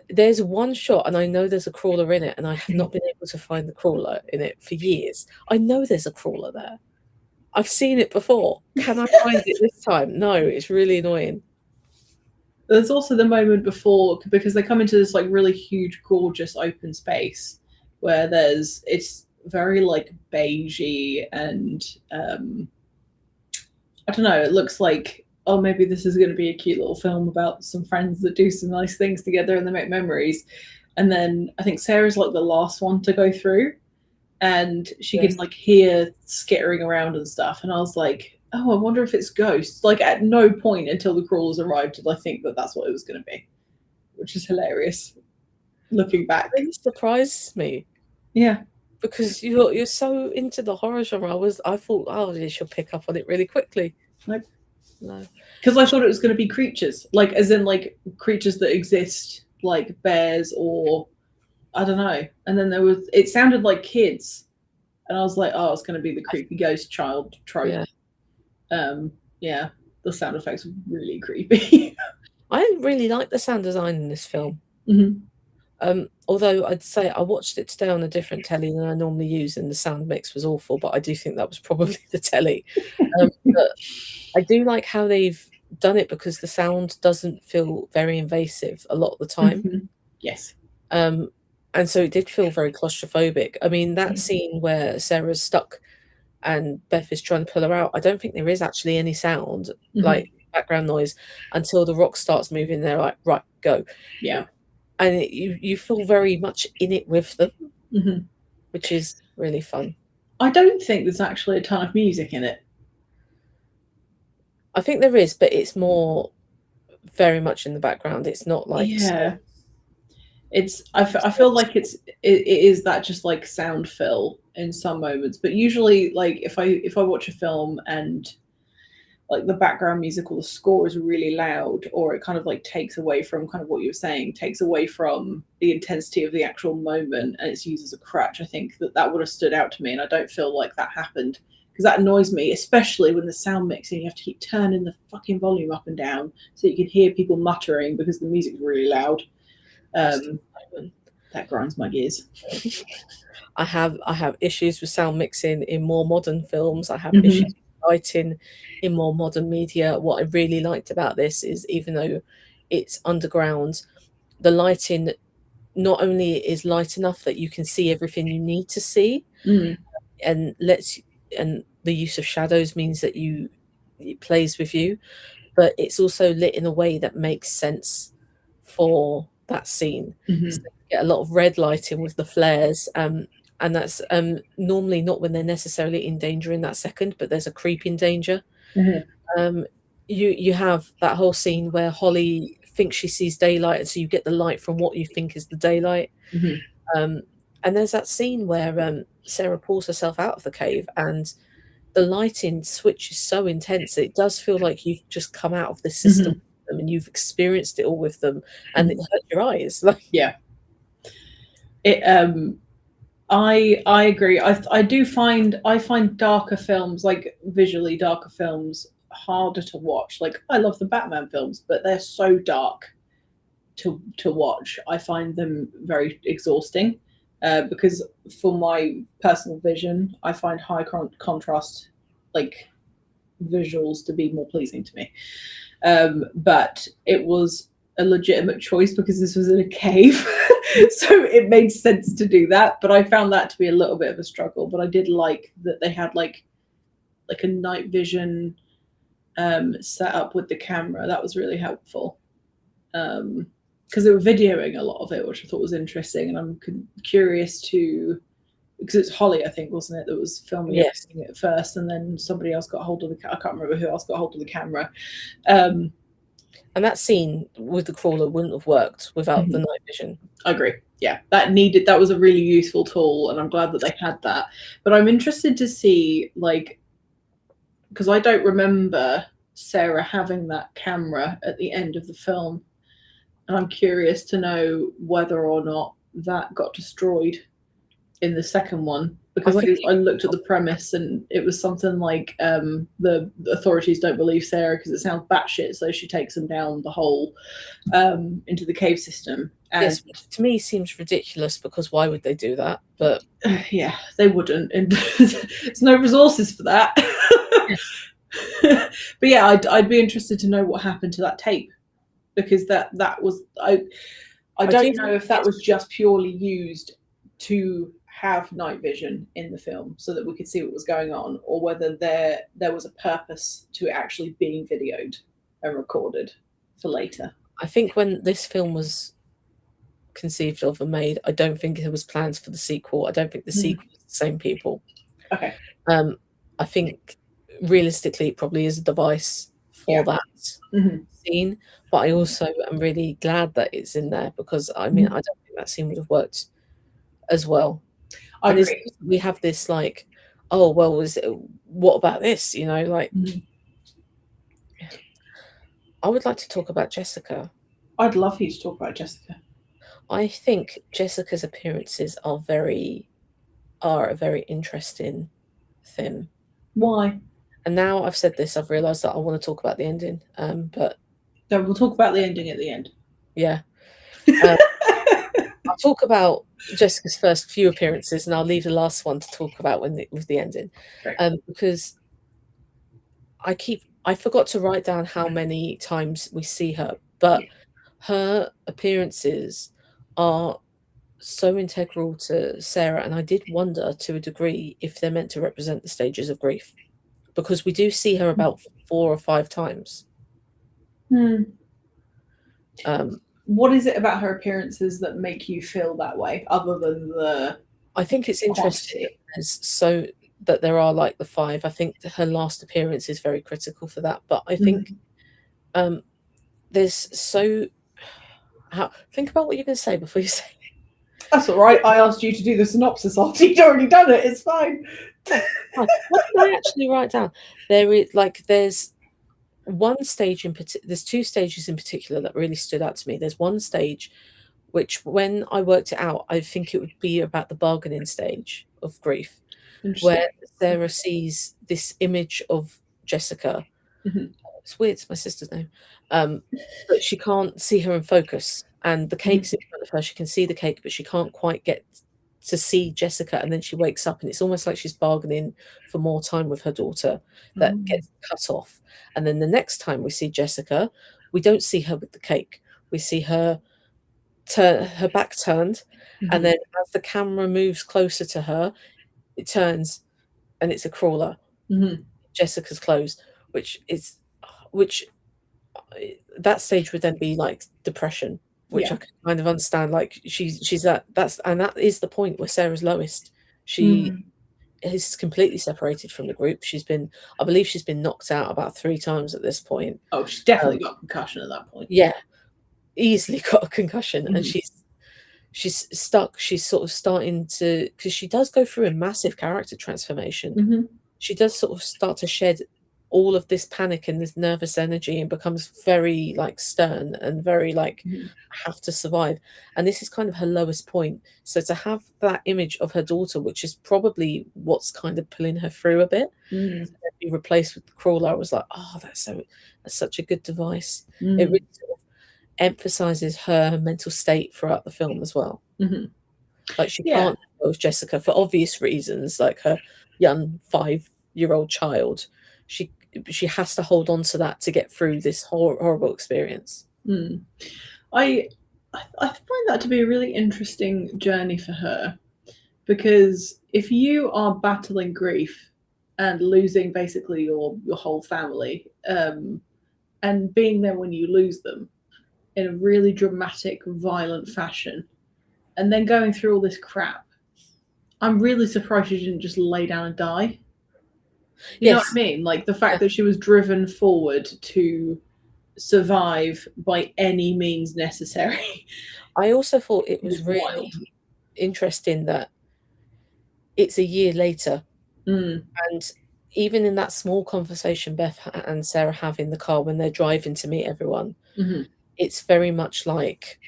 There's one shot, and I know there's a crawler in it, and I have not been able to find the crawler in it for years. I know there's a crawler there. I've seen it before. Can I find it this time? No, it's really annoying. There's also the moment before, because they come into this like really huge, gorgeous open space where it's very like beigey and I don't know, it looks like, oh, maybe this is going to be a cute little film about some friends that do some nice things together and they make memories. And then I think Sarah's like the last one to go through, and she Yes. can like hear skittering around and stuff. And I was like, oh, I wonder if it's ghosts. Like at no point until the crawlers arrived did I think that that's what it was going to be, which is hilarious looking back. It really surprised me Yeah. because you're so into the horror genre. I thought, oh, you should pick up on it really quickly. Nope. No. Because I thought it was going to be creatures, like as in like creatures that exist, like bears or I don't know. And then it sounded like kids, and I was like, oh, it's going to be the creepy ghost child trope. Yeah, the sound effects were really creepy. I didn't really like the sound design in this film. Although I'd say I watched it today on a different telly than I normally use, and the sound mix was awful, but I do think that was probably the telly. But I do like how they've done it because the sound doesn't feel very invasive a lot of the time. Yes. And so it did feel very claustrophobic. I mean, that scene where Sarah's stuck and Beth is trying to pull her out, I don't think there is actually any sound, like background noise, until the rock starts moving. They're like, right, go. Yeah. And you feel very much in it with them, which is really fun. I don't think there's actually a ton of music in it. I think there is, but it's more very much in the background. It's not like I feel like it is that just like sound fill in some moments, but usually like if I watch a film and like the background music or the score is really loud, or it kind of like takes away from kind of what you were saying, takes away from the intensity of the actual moment, and it's used as a crutch, I think that would have stood out to me, and I don't feel like that happened, because that annoys me, especially when the sound mixing, you have to keep turning the fucking volume up and down so you can hear people muttering because the music's really loud. That grinds my gears. I have issues with sound mixing in more modern films. I have issues with lighting in more modern media. What I really liked about this is, even though it's underground, the lighting not only is light enough that you can see everything you need to see, and the use of shadows means that it plays with you, but it's also lit in a way that makes sense for that scene. So you get a lot of red lighting with the flares, and that's normally not when they're necessarily in danger in that second, but there's a creep in danger. You have that whole scene where Holly thinks she sees daylight, and so you get the light from what you think is the daylight. And there's that scene where Sarah pulls herself out of the cave, and the lighting switch is so intense it does feel like you've just come out of this system with them, and you've experienced it all with them, and it hurt your eyes. Yeah. I agree. I find darker films, like visually darker films, harder to watch. Like I love the Batman films, but they're so dark to watch. I find them very exhausting, because for my personal vision, I find high contrast like visuals to be more pleasing to me. But it was a legitimate choice because this was in a cave. So it made sense to do that, but I found that to be a little bit of a struggle. But I did like that they had like a night vision set up with the camera. That was really helpful, because they were videoing a lot of it, which I thought was interesting. And I'm curious to, because it's Holly, I think, wasn't it, that was filming it first, and then somebody else got hold of the I can't remember who else got hold of the camera. And that scene with the crawler wouldn't have worked without the night vision. I agree. Yeah, that was a really useful tool, and I'm glad that they had that. But I'm interested to see, like, because I don't remember Sarah having that camera at the end of the film, and I'm curious to know whether or not that got destroyed in the second one, because I looked at the premise and it was something like the authorities don't believe Sarah because it sounds batshit, so she takes them down the hole into the cave system. And yes, which to me seems ridiculous because why would they do that? But yeah, they wouldn't, and there's no resources for that. But yeah, I'd be interested to know what happened to that tape, because that was I don't know if that was just purely used to have night vision in the film so that we could see what was going on, or whether there was a purpose to it actually being videoed and recorded for later. I think when this film was conceived of and made, I don't think there was plans for the sequel. I don't think the sequel is the same people. Okay. I think realistically it probably is a device for that scene, but I also am really glad that it's in there, because I mean I don't think that scene would have worked as well. I agree. We have this like, oh well, what about this? You know, like I would like to talk about Jessica. I'd love you to talk about Jessica. I think Jessica's appearances are a very interesting thing. Why? And now I've said this, I've realised that I want to talk about the ending. But no, we'll talk about the ending at the end. Yeah. I'll talk about Jessica's first few appearances, and I'll leave the last one to talk about with the ending. Because I forgot to write down how many times we see her, but her appearances are so integral to Sarah, and I did wonder to a degree if they're meant to represent the stages of grief, because we do see her about 4 or 5 times. What is it about her appearances that make you feel that way, other than the I think it's interesting that there are like the 5. I think her last appearance is very critical for that, but I think there's think about what you're going to say before you say it. That's all right. I asked you to do the synopsis after you'd already done it. It's fine. What did I actually write down? There's one stage in particular. There's 2 stages in particular that really stood out to me. There's one stage which, when I worked it out, I think it would be about the bargaining stage of grief, where Sarah sees this image of Jessica. It's weird, it's my sister's name. But she can't see her in focus, and the cake's in front of her. She can see the cake, but she can't quite get to see Jessica, and then she wakes up and it's almost like she's bargaining for more time with her daughter that gets cut off. And then the next time we see Jessica, we don't see her with the cake. We see her her back turned, and then as the camera moves closer to her, it turns and it's a crawler. Jessica's clothes, which that stage would then be like depression, which I can kind of understand. Like she's that is the point where Sarah's lowest. She is completely separated from the group. I believe she's been knocked out about 3 times at this point. Oh, she's definitely got a concussion at that point. Yeah, easily got a concussion, and she's stuck. She's sort of starting to, because she does go through a massive character transformation. She does sort of start to shed all of this panic and this nervous energy, and becomes very like stern and very like have to survive. And this is kind of her lowest point. So to have that image of her daughter, which is probably what's kind of pulling her through a bit, to be replaced with the crawler, I was like, oh, that's such a good device. It really sort of emphasizes her mental state throughout the film as well. Like she can't go with Jessica for obvious reasons, like her young 5-year-old child. She has to hold on to that to get through this horrible experience. I find that to be a really interesting journey for her, because if you are battling grief and losing basically your whole family, and being there when you lose them in a really dramatic, violent fashion, and then going through all this crap, I'm really surprised she didn't just lay down and die. You know what I mean? Like the fact that she was driven forward to survive by any means necessary. I also thought it was really interesting that it's a year later, and even in that small conversation Beth and Sarah have in the car when they're driving to meet everyone, it's very much like,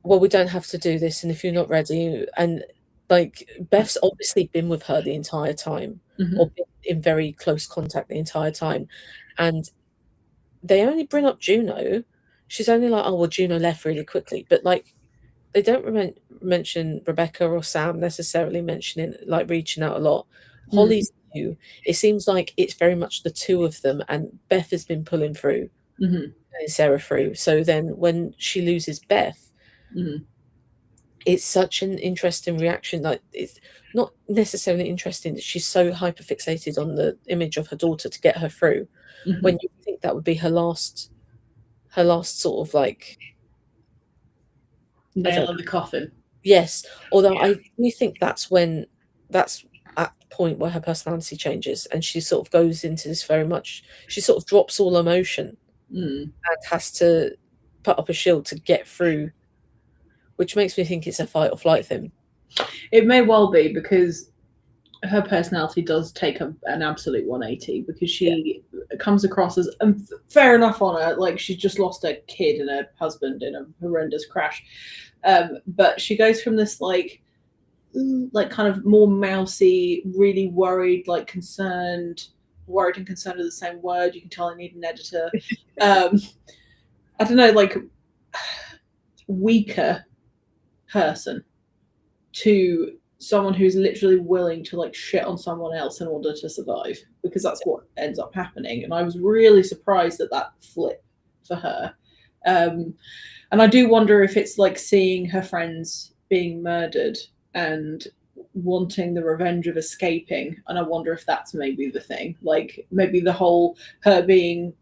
well, we don't have to do this, and if you're not ready, and Like, Beth's obviously been with her the entire time, or been in very close contact the entire time, and they only bring up Juno. She's only like, "Oh, well, Juno left really quickly," but, like, they don't mention Rebecca or Sam necessarily mentioning, like, reaching out a lot. Holly's new. It seems like it's very much the two of them, and Beth has been pulling through, and Sarah through. So then when she loses Beth, it's such an interesting reaction. Like, it's not necessarily interesting that she's so hyper fixated on the image of her daughter to get her through, when you think that would be her last sort of, like, nail in the coffin. Yes, although I do think that's at the point where her personality changes and she sort of goes into this very much, she sort of drops all emotion and has to put up a shield to get through, which makes me think it's a fight or flight thing. It may well be, because her personality does take an absolute 180, because she comes across as, fair enough on her, like, she's just lost her kid and her husband in a horrendous crash, but she goes from this like kind of more mousy, really worried, like worried and concerned are the same word. You can tell I need an editor. I don't know, like, weaker person to someone who's literally willing to, like, shit on someone else in order to survive, because that's what ends up happening. And I was really surprised at that flip for her. And I do wonder if it's like seeing her friends being murdered and wanting the revenge of escaping. And I wonder if that's maybe the thing, like, maybe the whole her being,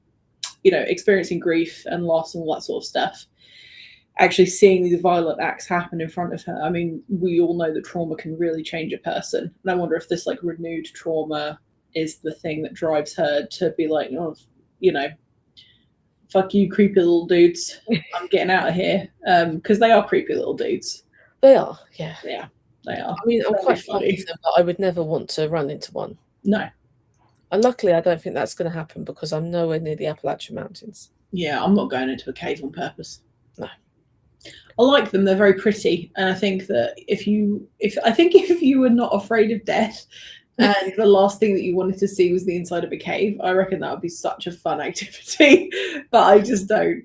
experiencing grief and loss and all that sort of stuff, actually seeing these violent acts happen in front of her. I mean, we all know that trauma can really change a person. And I wonder if this, like, renewed trauma is the thing that drives her to be like, oh, fuck you, creepy little dudes. I'm getting out of here. Because they are creepy little dudes. They are, yeah. Yeah, they are. I mean, I'm quite fond of them, but I would never want to run into one. No. And luckily, I don't think that's going to happen, because I'm nowhere near the Appalachian Mountains. Yeah, I'm not going into a cave on purpose. No. I like them. They're very pretty. And I think that if you were not afraid of death, and the last thing that you wanted to see was the inside of a cave, I reckon that would be such a fun activity. But I just don't.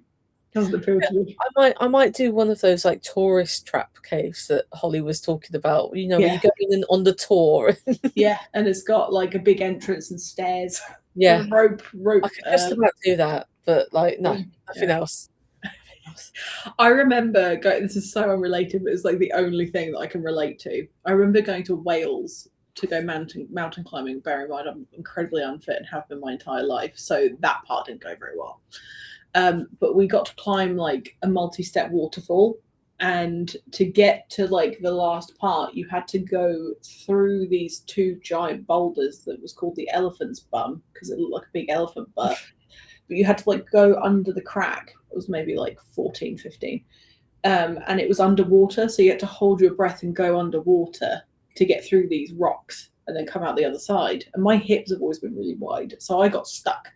Doesn't appeal to me. I might do one of those, like, tourist trap caves that Holly was talking about. Where you go in on the tour. Yeah, and it's got, like, a big entrance and stairs. Yeah, rope. I could just about do that, but, like, no, nothing else. I remember going. This is so unrelated, but it's like the only thing that I can relate to. I remember going to Wales to go mountain climbing. Bear in mind, I'm incredibly unfit and have been my entire life, so that part didn't go very well. But we got to climb, like, a multi-step waterfall, and to get to, like, the last part, you had to go through these two giant boulders that was called the elephant's bum, because it looked like a big elephant butt. But you had to, like, go under the crack. It was maybe like 14, 15. And it was underwater, so you had to hold your breath and go underwater to get through these rocks and then come out the other side. And my hips have always been really wide, so I got stuck.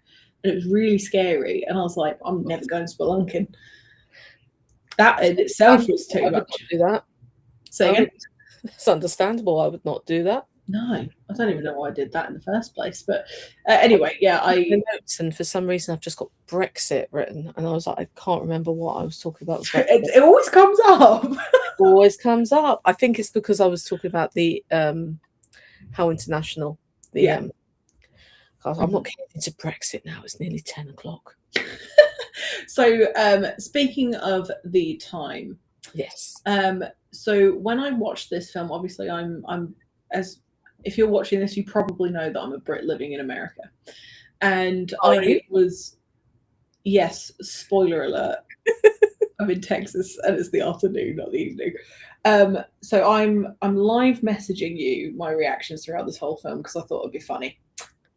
And it was really scary. And I was like, I'm never going spelunking. That in itself was too much. Do that. So again, it's understandable. I would not do that. No, I don't even know why I did that in the first place. But anyway, yeah, notes, and for some reason I've just got Brexit written, and I was like, I can't remember what I was talking about. It always comes up. Always comes up. I think it's because I was talking about the how international the I'm not getting into Brexit now. It's nearly 10 o'clock. So speaking of the time, yes. So when I watched this film, obviously I'm as if you're watching this, you probably know that I'm a Brit living in America, and yes, spoiler alert, I'm in Texas and it's the afternoon, not the evening. So I'm live messaging you my reactions throughout this whole film because I thought it'd be funny,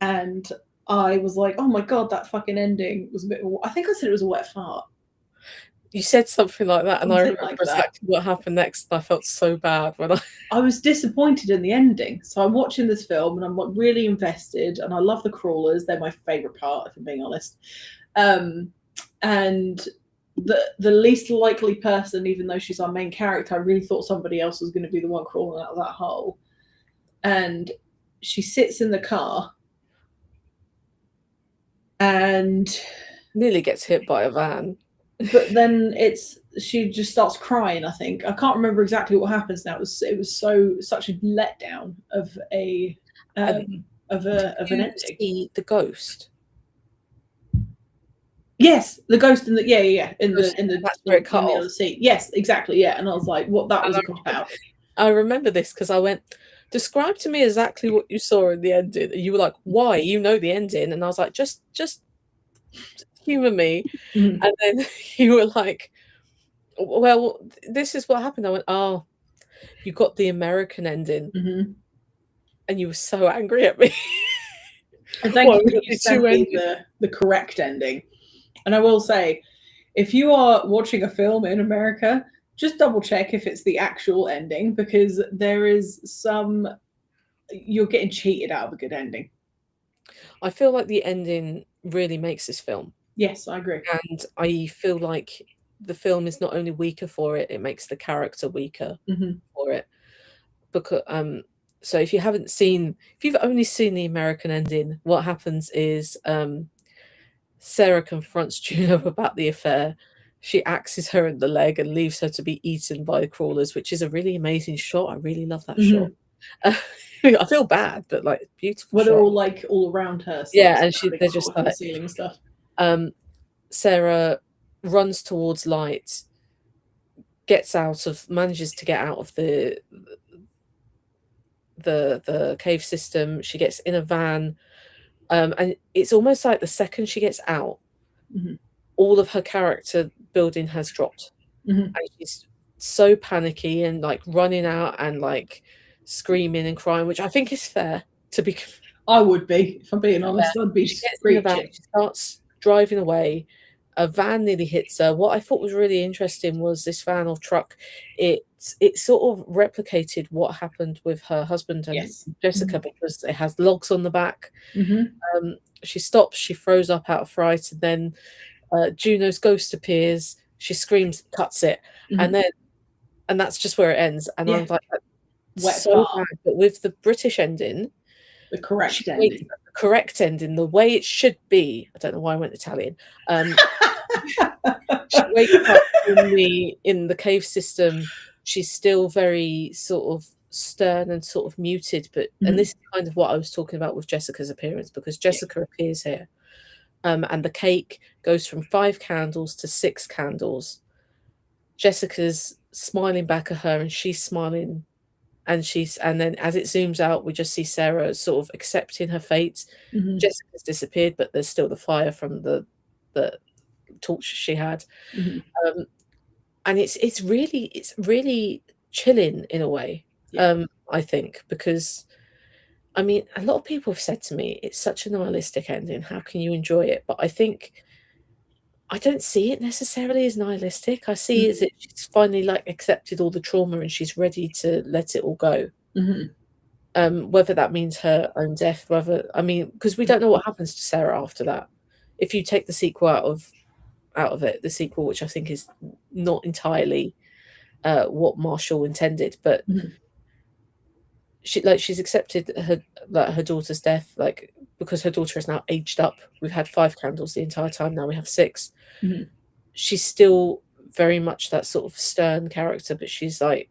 and I was like, oh my god, that fucking ending was a bit. I think I said it was a wet fart. You said something like that, and I remember exactly what happened next. I felt so bad when I was disappointed in the ending. So I'm watching this film and I'm really invested, and I love the crawlers. They're my favourite part, if I'm being honest. And the least likely person, even though she's our main character. I really thought somebody else was going to be the one crawling out of that hole. And she sits in the car and nearly gets hit by a van. But then she just starts crying. I think I can't remember exactly what happens now. It was such a letdown of an ending. See the ghost? Yes, the ghost in the in the that's where it cut off. other seat. Yes, exactly. Yeah, and I was like, what that was a cop out. I remember this because I went, describe to me exactly what you saw in the ending. And you were like, why? You know the ending, and I was like, just humor me. Mm-hmm. And then you were like, well, this is what happened. I went, oh, you got the American ending. Mm-hmm. And you were so angry at me. And thank you for sent me the correct ending. And I will say, if you are watching a film in America, just double check if it's the actual ending, because there is you're getting cheated out of a good ending. I feel like the ending really makes this film. Yes, I agree. And I feel like the film is not only weaker for it, it makes the character weaker for it. Because so if you've only seen the American ending, what happens is Sarah confronts Juno about the affair. She axes her in the leg and leaves her to be eaten by the crawlers, which is a really amazing shot. I really love that shot. I feel bad, but like beautiful. Well, they're all like all around her. So yeah, and they're just like ceiling stuff. Sarah runs towards light, manages to get out of the cave system. She gets in a van, and it's almost like the second she gets out, all of her character building has dropped, and she's so panicky and like running out and like screaming and crying, which I think is fair to be. I would be, if I'm being honest. I'd be screeching. She starts driving away. A van nearly hits her. What I thought was really interesting was this van or truck. It sort of replicated what happened with her husband and Jessica, because it has logs on the back. She stops. She throws up out of fright, and then Juno's ghost appears. She screams, cuts it, and that's just where it ends. And I'm like, so bad. But with the British ending, the correct ending, the way it should be. I don't know why I went Italian. She wakes up in the cave system. She's still very sort of stern and sort of muted, but and this is kind of what I was talking about with Jessica's appearance, because Jessica appears here, and the cake goes from 5 candles to 6 candles. Jessica's smiling back at her, and she's smiling. And then as it zooms out, we just see Sarah sort of accepting her fate. Jessica's disappeared, but there's still the fire from the torch she had. And it's really chilling in a way. I think, because I mean, a lot of people have said to me, it's such a nihilistic ending. How can you enjoy it? But I think I don't see it necessarily as nihilistic. I see it as she's finally like accepted all the trauma and she's ready to let it all go. Whether that means her own death, because we don't know what happens to Sarah after that. If you take the sequel out of it, the sequel, which I think is not entirely what Marshall intended, but she's accepted her daughter's death, like, because her daughter is now aged up. We've had 5 candles the entire time. Now we have 6. She's still very much that sort of stern character, but she's like,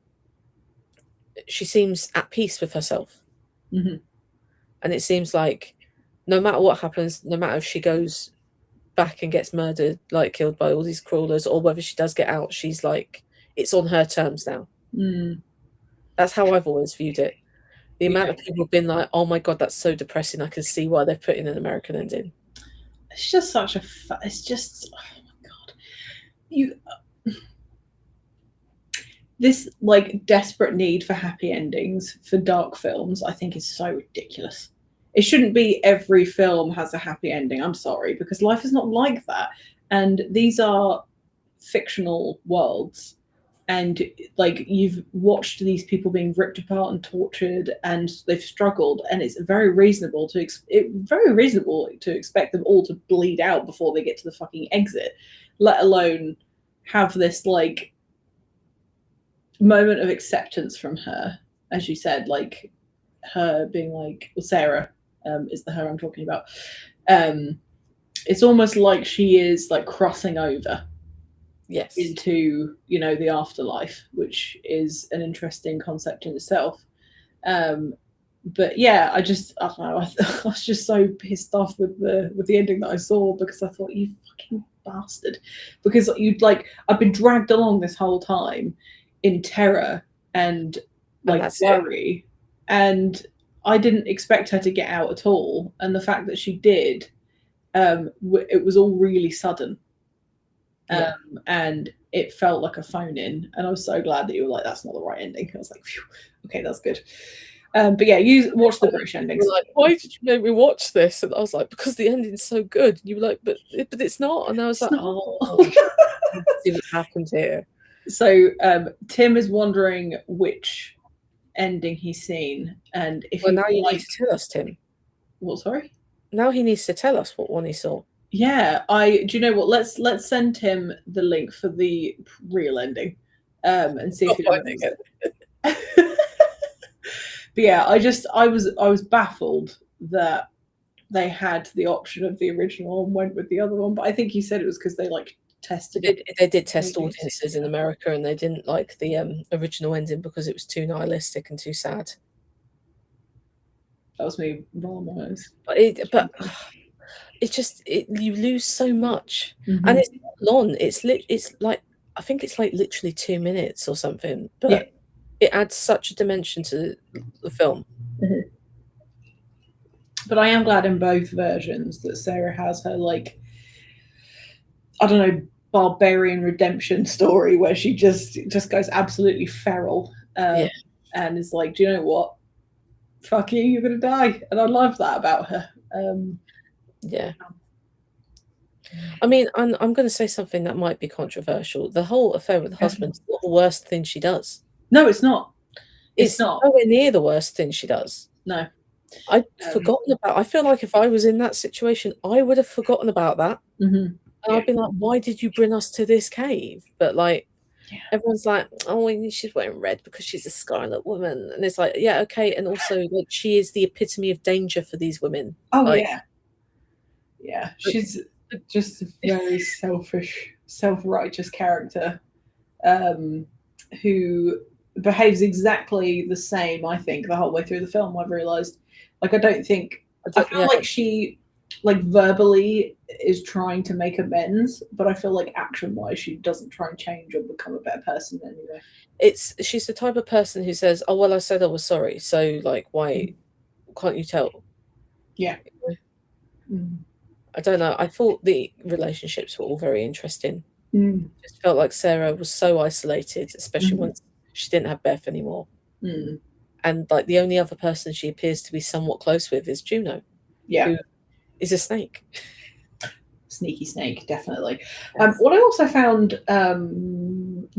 she seems at peace with herself. And it seems like no matter what happens, no matter if she goes back and gets murdered, like killed by all these crawlers, or whether she does get out, she's like, it's on her terms now. That's how I've always viewed it. The amount of people have been like, oh my God, that's so depressing. I can see why they've put in an American ending. It's just such it's just, oh my God. This like desperate need for happy endings for dark films, I think, is so ridiculous. It shouldn't be every film has a happy ending. I'm sorry, because life is not like that. And these are fictional worlds. And like, you've watched these people being ripped apart and tortured, and they've struggled, and it's very reasonable to expect them all to bleed out before they get to the fucking exit, let alone have this like moment of acceptance from her, as you said, like her being like, well, Sarah is the her I'm talking about. It's almost like she is like crossing over Yes. into, you know, the afterlife, which is an interesting concept in itself. But yeah, I don't know. I was just so pissed off with the ending that I saw, because I thought, you fucking bastard, because you'd like, I've been dragged along this whole time in terror and like worry, and I didn't expect her to get out at all, and the fact that she did, it was all really sudden. And it felt like a phone in, and I was so glad that you were like, that's not the right ending. I was like, phew, okay, that's good. But yeah, you watch the British endings. Like, why did you make me watch this? And I was like, because the ending's so good. You were like, but it's not. And I was like, oh, see what happened here. So Tim is wondering which ending he's seen, and if now you need to tell us, Tim. What? Sorry. Now he needs to tell us what one he saw. Yeah, do you know what? Let's send him the link for the real ending, and see if he knows it. But yeah, I was baffled that they had the option of the original and went with the other one. But I think you said it was because they like tested it. They did test audiences in America, and they didn't like the original ending because it was too nihilistic and too sad. That was me rolling my eyes. But you lose so much, and it's not long. It's like, I think it's like literally 2 minutes or something, but it adds such a dimension to the film. But I am glad in both versions that Sarah has her, like, I don't know, barbarian redemption story where she just goes absolutely feral, and is like, do you know what? Fuck you, you're gonna die. And I love that about her. I mean, I'm going to say something that might be controversial. The whole affair with the husband is not the worst thing she does. No, it's not. It's not nowhere near the worst thing she does. No. I'd forgotten about. I feel like if I was in that situation, I would have forgotten about that. And I'd be like, why did you bring us to this cave? But like, everyone's like, oh, she's wearing red because she's a Scarlet Woman. And it's like, yeah, okay. And also, like, she is the epitome of danger for these women. Oh, like, yeah. She's just a very selfish, self-righteous character, who behaves exactly the same, I think, the whole way through the film. I've realized, like, I feel like she, like, verbally is trying to make amends, but I feel like action-wise she doesn't try and change or become a better person anyway. She's the type of person who says, oh, well, I said I was sorry, so like, why can't you tell? I don't know. I thought the relationships were all very interesting. It just felt like Sarah was so isolated, especially once she didn't have Beth anymore. And like, the only other person she appears to be somewhat close with is Juno. Who is a snake. Sneaky snake, definitely. What I also found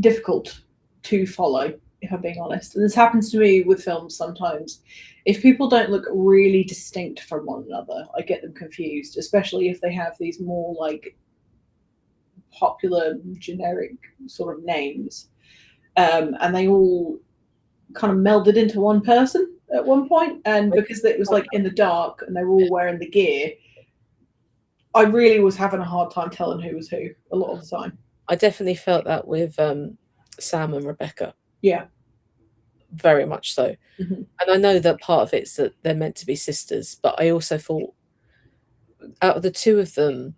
difficult to follow, if I'm being honest, and this happens to me with films sometimes, if people don't look really distinct from one another, I get them confused, especially if they have these more like popular generic sort of names, and they all kind of melded into one person at one point, and because it was like in the dark and they were all wearing the gear, I really was having a hard time telling who was who a lot of the time. I definitely felt that with Sam and Rebecca. Yeah. Very much so. And I know that part of it's that they're meant to be sisters, but I also thought out of the two of them,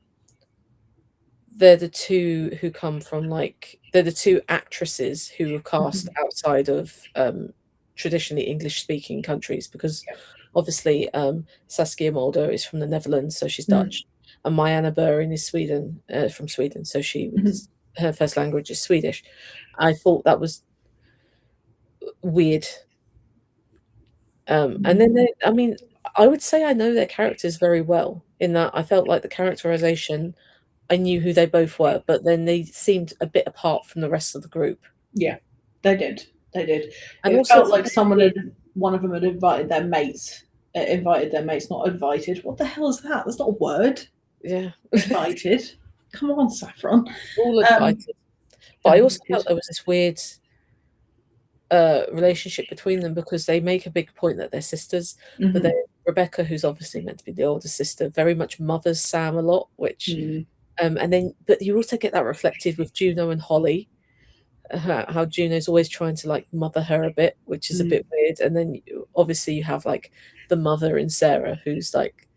they're the two who come from, like, they're the two actresses who were cast outside of traditionally English-speaking countries, because obviously Saskia Mulder is from the Netherlands, so she's Dutch, and Mayanna Buren is from Sweden, so she was, her first language is Swedish. I thought that was weird. And then I mean, I would say I know their characters very well, in that I felt like the characterization, I knew who they both were, but then they seemed a bit apart from the rest of the group. Yeah, they did. And it felt like one of them had invited their mates. Not invited. What the hell is that? That's not a word. Yeah. Invited. Come on, Saffron. All invited. But I also Good. felt there was this weird relationship between them because they make a big point that they're sisters, but then Rebecca, who's obviously meant to be the older sister, very much mothers Sam a lot, which and then but you also get that reflected with Juno and Holly, how Juno's always trying to like mother her a bit, which is a bit weird, and then obviously you have like the mother in Sarah, who's like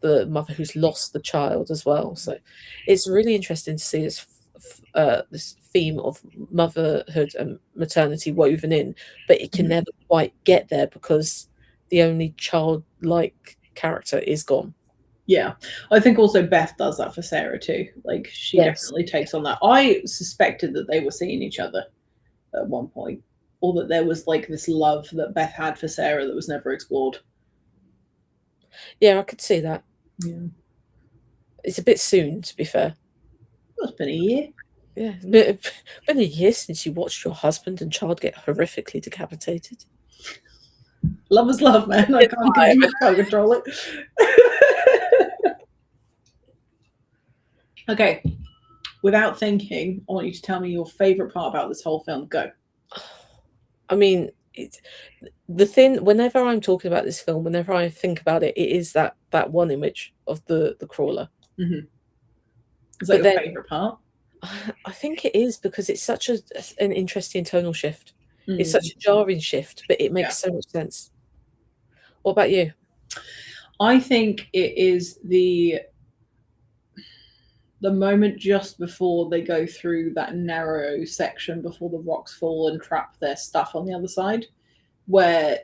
the mother who's lost the child as well. So it's really interesting to see this theme of motherhood and maternity woven in, but it can never quite get there because the only childlike character is gone. Yeah, I think also Beth does that for Sarah too. Like she Yes. definitely takes on that. I suspected that they were seeing each other at one point, or that there was like this love that Beth had for Sarah that was never explored. Yeah, I could see that. Yeah, It's a bit soon, to be fair. it's been a year. Yeah, it's been a year since you watched your husband and child get horrifically decapitated. Love is love, man. I can't control it. Okay, without thinking, I want you to tell me your favorite part about this whole film. Go. I mean, it's the thing. Whenever I'm talking about this film, whenever I think about it, it is that one image of the crawler. Is that But your then favorite part? I think it is because it's such an interesting tonal shift. It's such a jarring shift, but it makes so much sense. What about you? I think it is the moment just before they go through that narrow section before the rocks fall and trap their stuff on the other side, where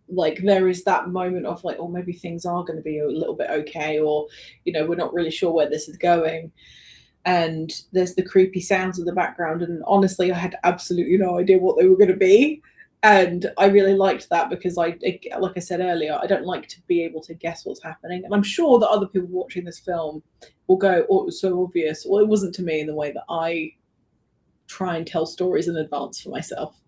like there is that moment of like, oh, maybe things are going to be a little bit okay, or we're not really sure where this is going, and there's the creepy sounds in the background, and honestly I had absolutely no idea what they were going to be. And I really liked that because like I said earlier, I don't like to be able to guess what's happening. And I'm sure that other people watching this film will go, oh, it was so obvious. Well, it wasn't to me in the way that I try and tell stories in advance for myself.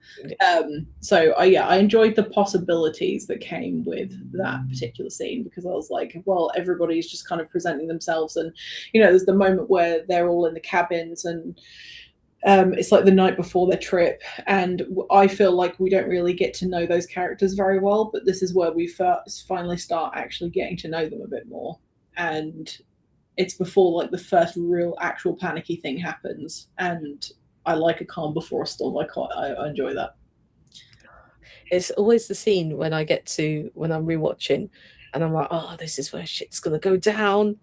So I enjoyed the possibilities that came with that particular scene, because I was like, well, everybody's just kind of presenting themselves. And, there's the moment where they're all in the cabins, and it's like the night before their trip, and I feel like we don't really get to know those characters very well, but this is where we first finally start actually getting to know them a bit more. And it's before like the first real actual panicky thing happens, and I like a calm before a storm. I enjoy that. It's always the scene when I'm rewatching and I'm like, oh, this is where shit's gonna go down.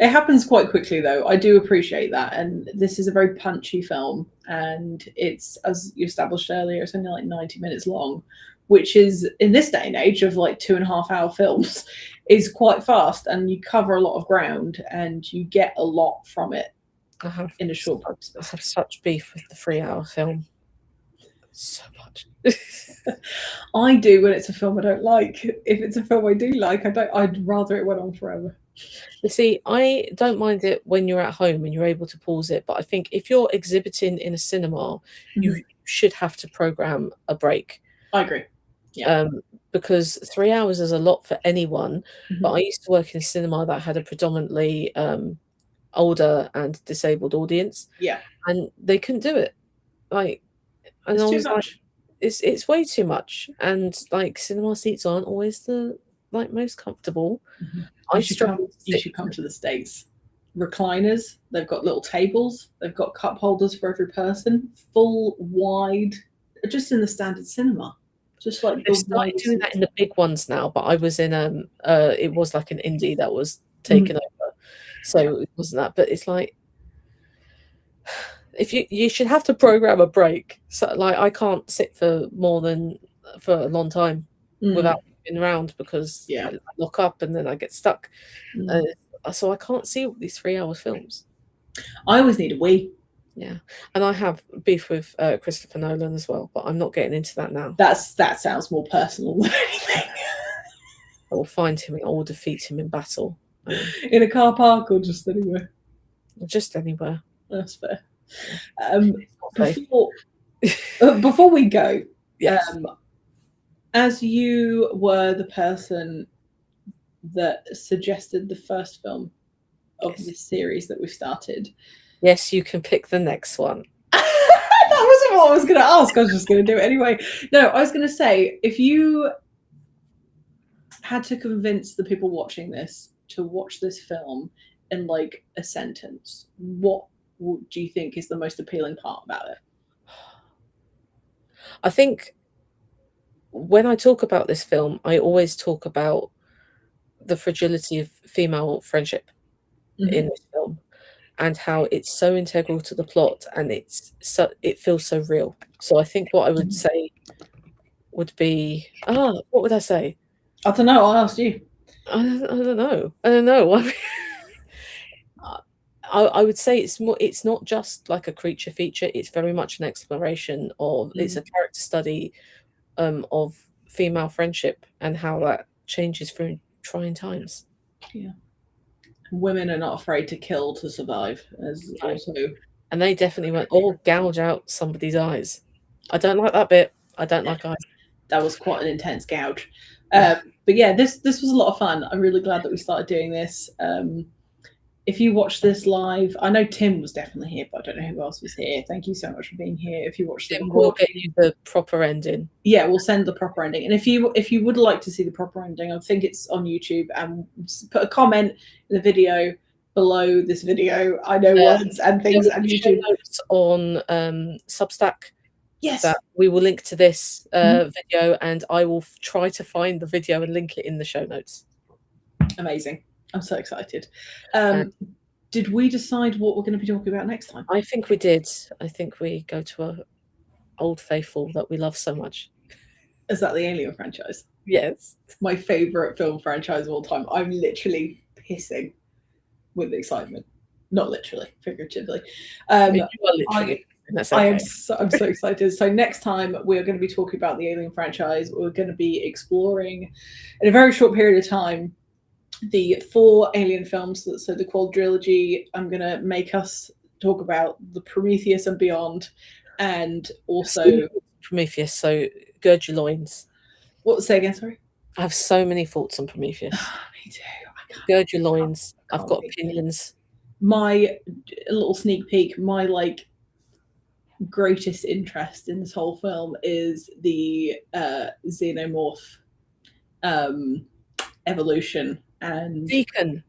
It happens quite quickly, though. I do appreciate that. And this is a very punchy film. And it's, as you established earlier, it's only like 90 minutes long, which is, in this day and age of like 2.5 hour films, is quite fast. And you cover a lot of ground and you get a lot from it in a short time. I have such beef with the 3-hour film. So much. I do when it's a film I don't like. If it's a film I do like, I'd rather it went on forever. You see, I don't mind it when you're at home and you're able to pause it, but I think if you're exhibiting in a cinema, you should have to program a break. I agree. Yeah. Because 3 hours is a lot for anyone, but I used to work in a cinema that had a predominantly older and disabled audience. Yeah. And they couldn't do it. Like, and it's I too was much. Like, it's way too much. And like cinema seats aren't always the like most comfortable. You should come to the States. Recliners, they've got little tables, they've got cup holders for every person, full wide, just in the standard cinema. Just like they've started doing that in the big ones now, but I was in it was like an indie that was taken over. So it wasn't that, but it's like if you should have to program a break. So like I can't sit for a long time without moving around because I lock up and then I get stuck. So I can't see all these 3-hour films. I always need a wee. Yeah, and I have beef with Christopher Nolan as well, but I'm not getting into that now. That sounds more personal than anything. I will find him and I will defeat him in battle. In a car park or just anywhere? Just anywhere. That's fair. Before we go, yes. As you were the person that suggested the first film of this series that we've started, Yes, you can pick the next one. That wasn't what I was going to ask. I was just going to do it anyway. No, I was going to say, if you had to convince the people watching this to watch this film in like a sentence, what do you think is the most appealing part about it? I think when I talk about this film, I always talk about the fragility of female friendship in this film, and how it's so integral to the plot, and it feels so real. So I think what I would say would be, what would I say? I don't know. I'll ask you. I don't know. I don't know. I would say it's not just like a creature feature. It's very much an exploration of, it's a character study of female friendship and how that changes through trying times. Yeah. Women are not afraid to kill to survive, as also. And they definitely went, or gouge out somebody's eyes. I don't like that bit. I don't like eyes. That was quite an intense gouge. But yeah, this was a lot of fun. I'm really glad that we started doing this. If you watch this live, I know Tim was definitely here, but I don't know who else was here. Thank you so much for being here. If you watch Tim, we'll get you the proper ending. Yeah, we'll send the proper ending. And if you would like to see the proper ending, I think it's on YouTube. And put a comment in the video below this video. I know words and things and YouTube. Notes on Substack. Yes. That we will link to this video, and I will try to find the video and link it in the show notes. Amazing. I'm so excited. Did we decide what we're going to be talking about next time? I think we did. I think we go to a old faithful that we love so much. Is that the Alien franchise? Yes. My favorite film franchise of all time. I'm literally pissing with excitement. Not literally, figuratively. You are literally. That's okay. I'm so excited. So next time we're going to be talking about the Alien franchise. We're going to be exploring in a very short period of time the 4 Alien films. So the quadrilogy. I'm going to make us talk about the Prometheus and Beyond, and also Prometheus. So gird your loins. What? Say again. Sorry. I have so many thoughts on Prometheus. Me too. Gird your loins. I've got opinions. My little sneak peek. My greatest interest in this whole film is the xenomorph evolution and Deacon.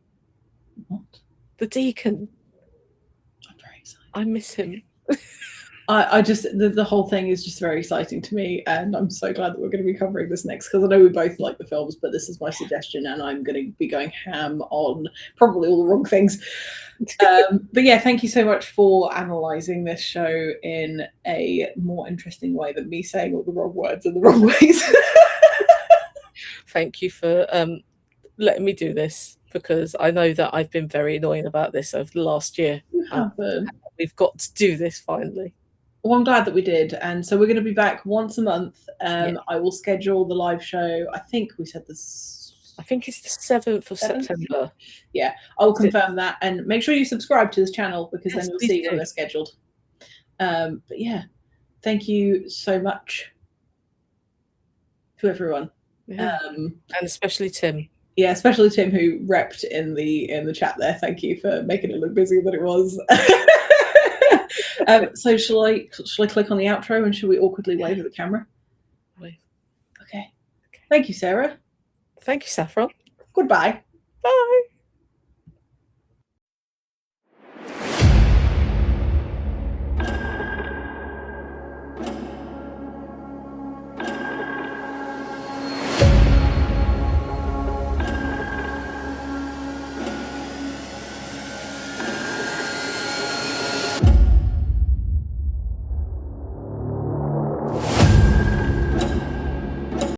What? The Deacon. I'm very excited. I miss him. I just the whole thing is just very exciting to me, and I'm so glad that we're going to be covering this next, because I know we both like the films, but this is my suggestion, and I'm going to be going ham on probably all the wrong things. But yeah, thank you so much for analysing this show in a more interesting way than me saying all the wrong words in the wrong ways. Thank you for letting me do this, because I know that I've been very annoying about this over the last year. We've got to do this finally. Well, I'm glad that we did. And so we're going to be back once a month. I will schedule the live show. I think we said this. I think it's the 7th of September. Yeah, I'll confirm that. And make sure you subscribe to this channel, because then you'll see when they're scheduled. But yeah, thank you so much to everyone. Yeah. And especially Tim. Yeah, especially Tim, who repped in the chat there. Thank you for making it look busier than it was. So shall I click on the outro, and shall we awkwardly wave at the camera? Wave. Okay. Thank you, Sarah. Thank you, Saffron. Goodbye. Bye.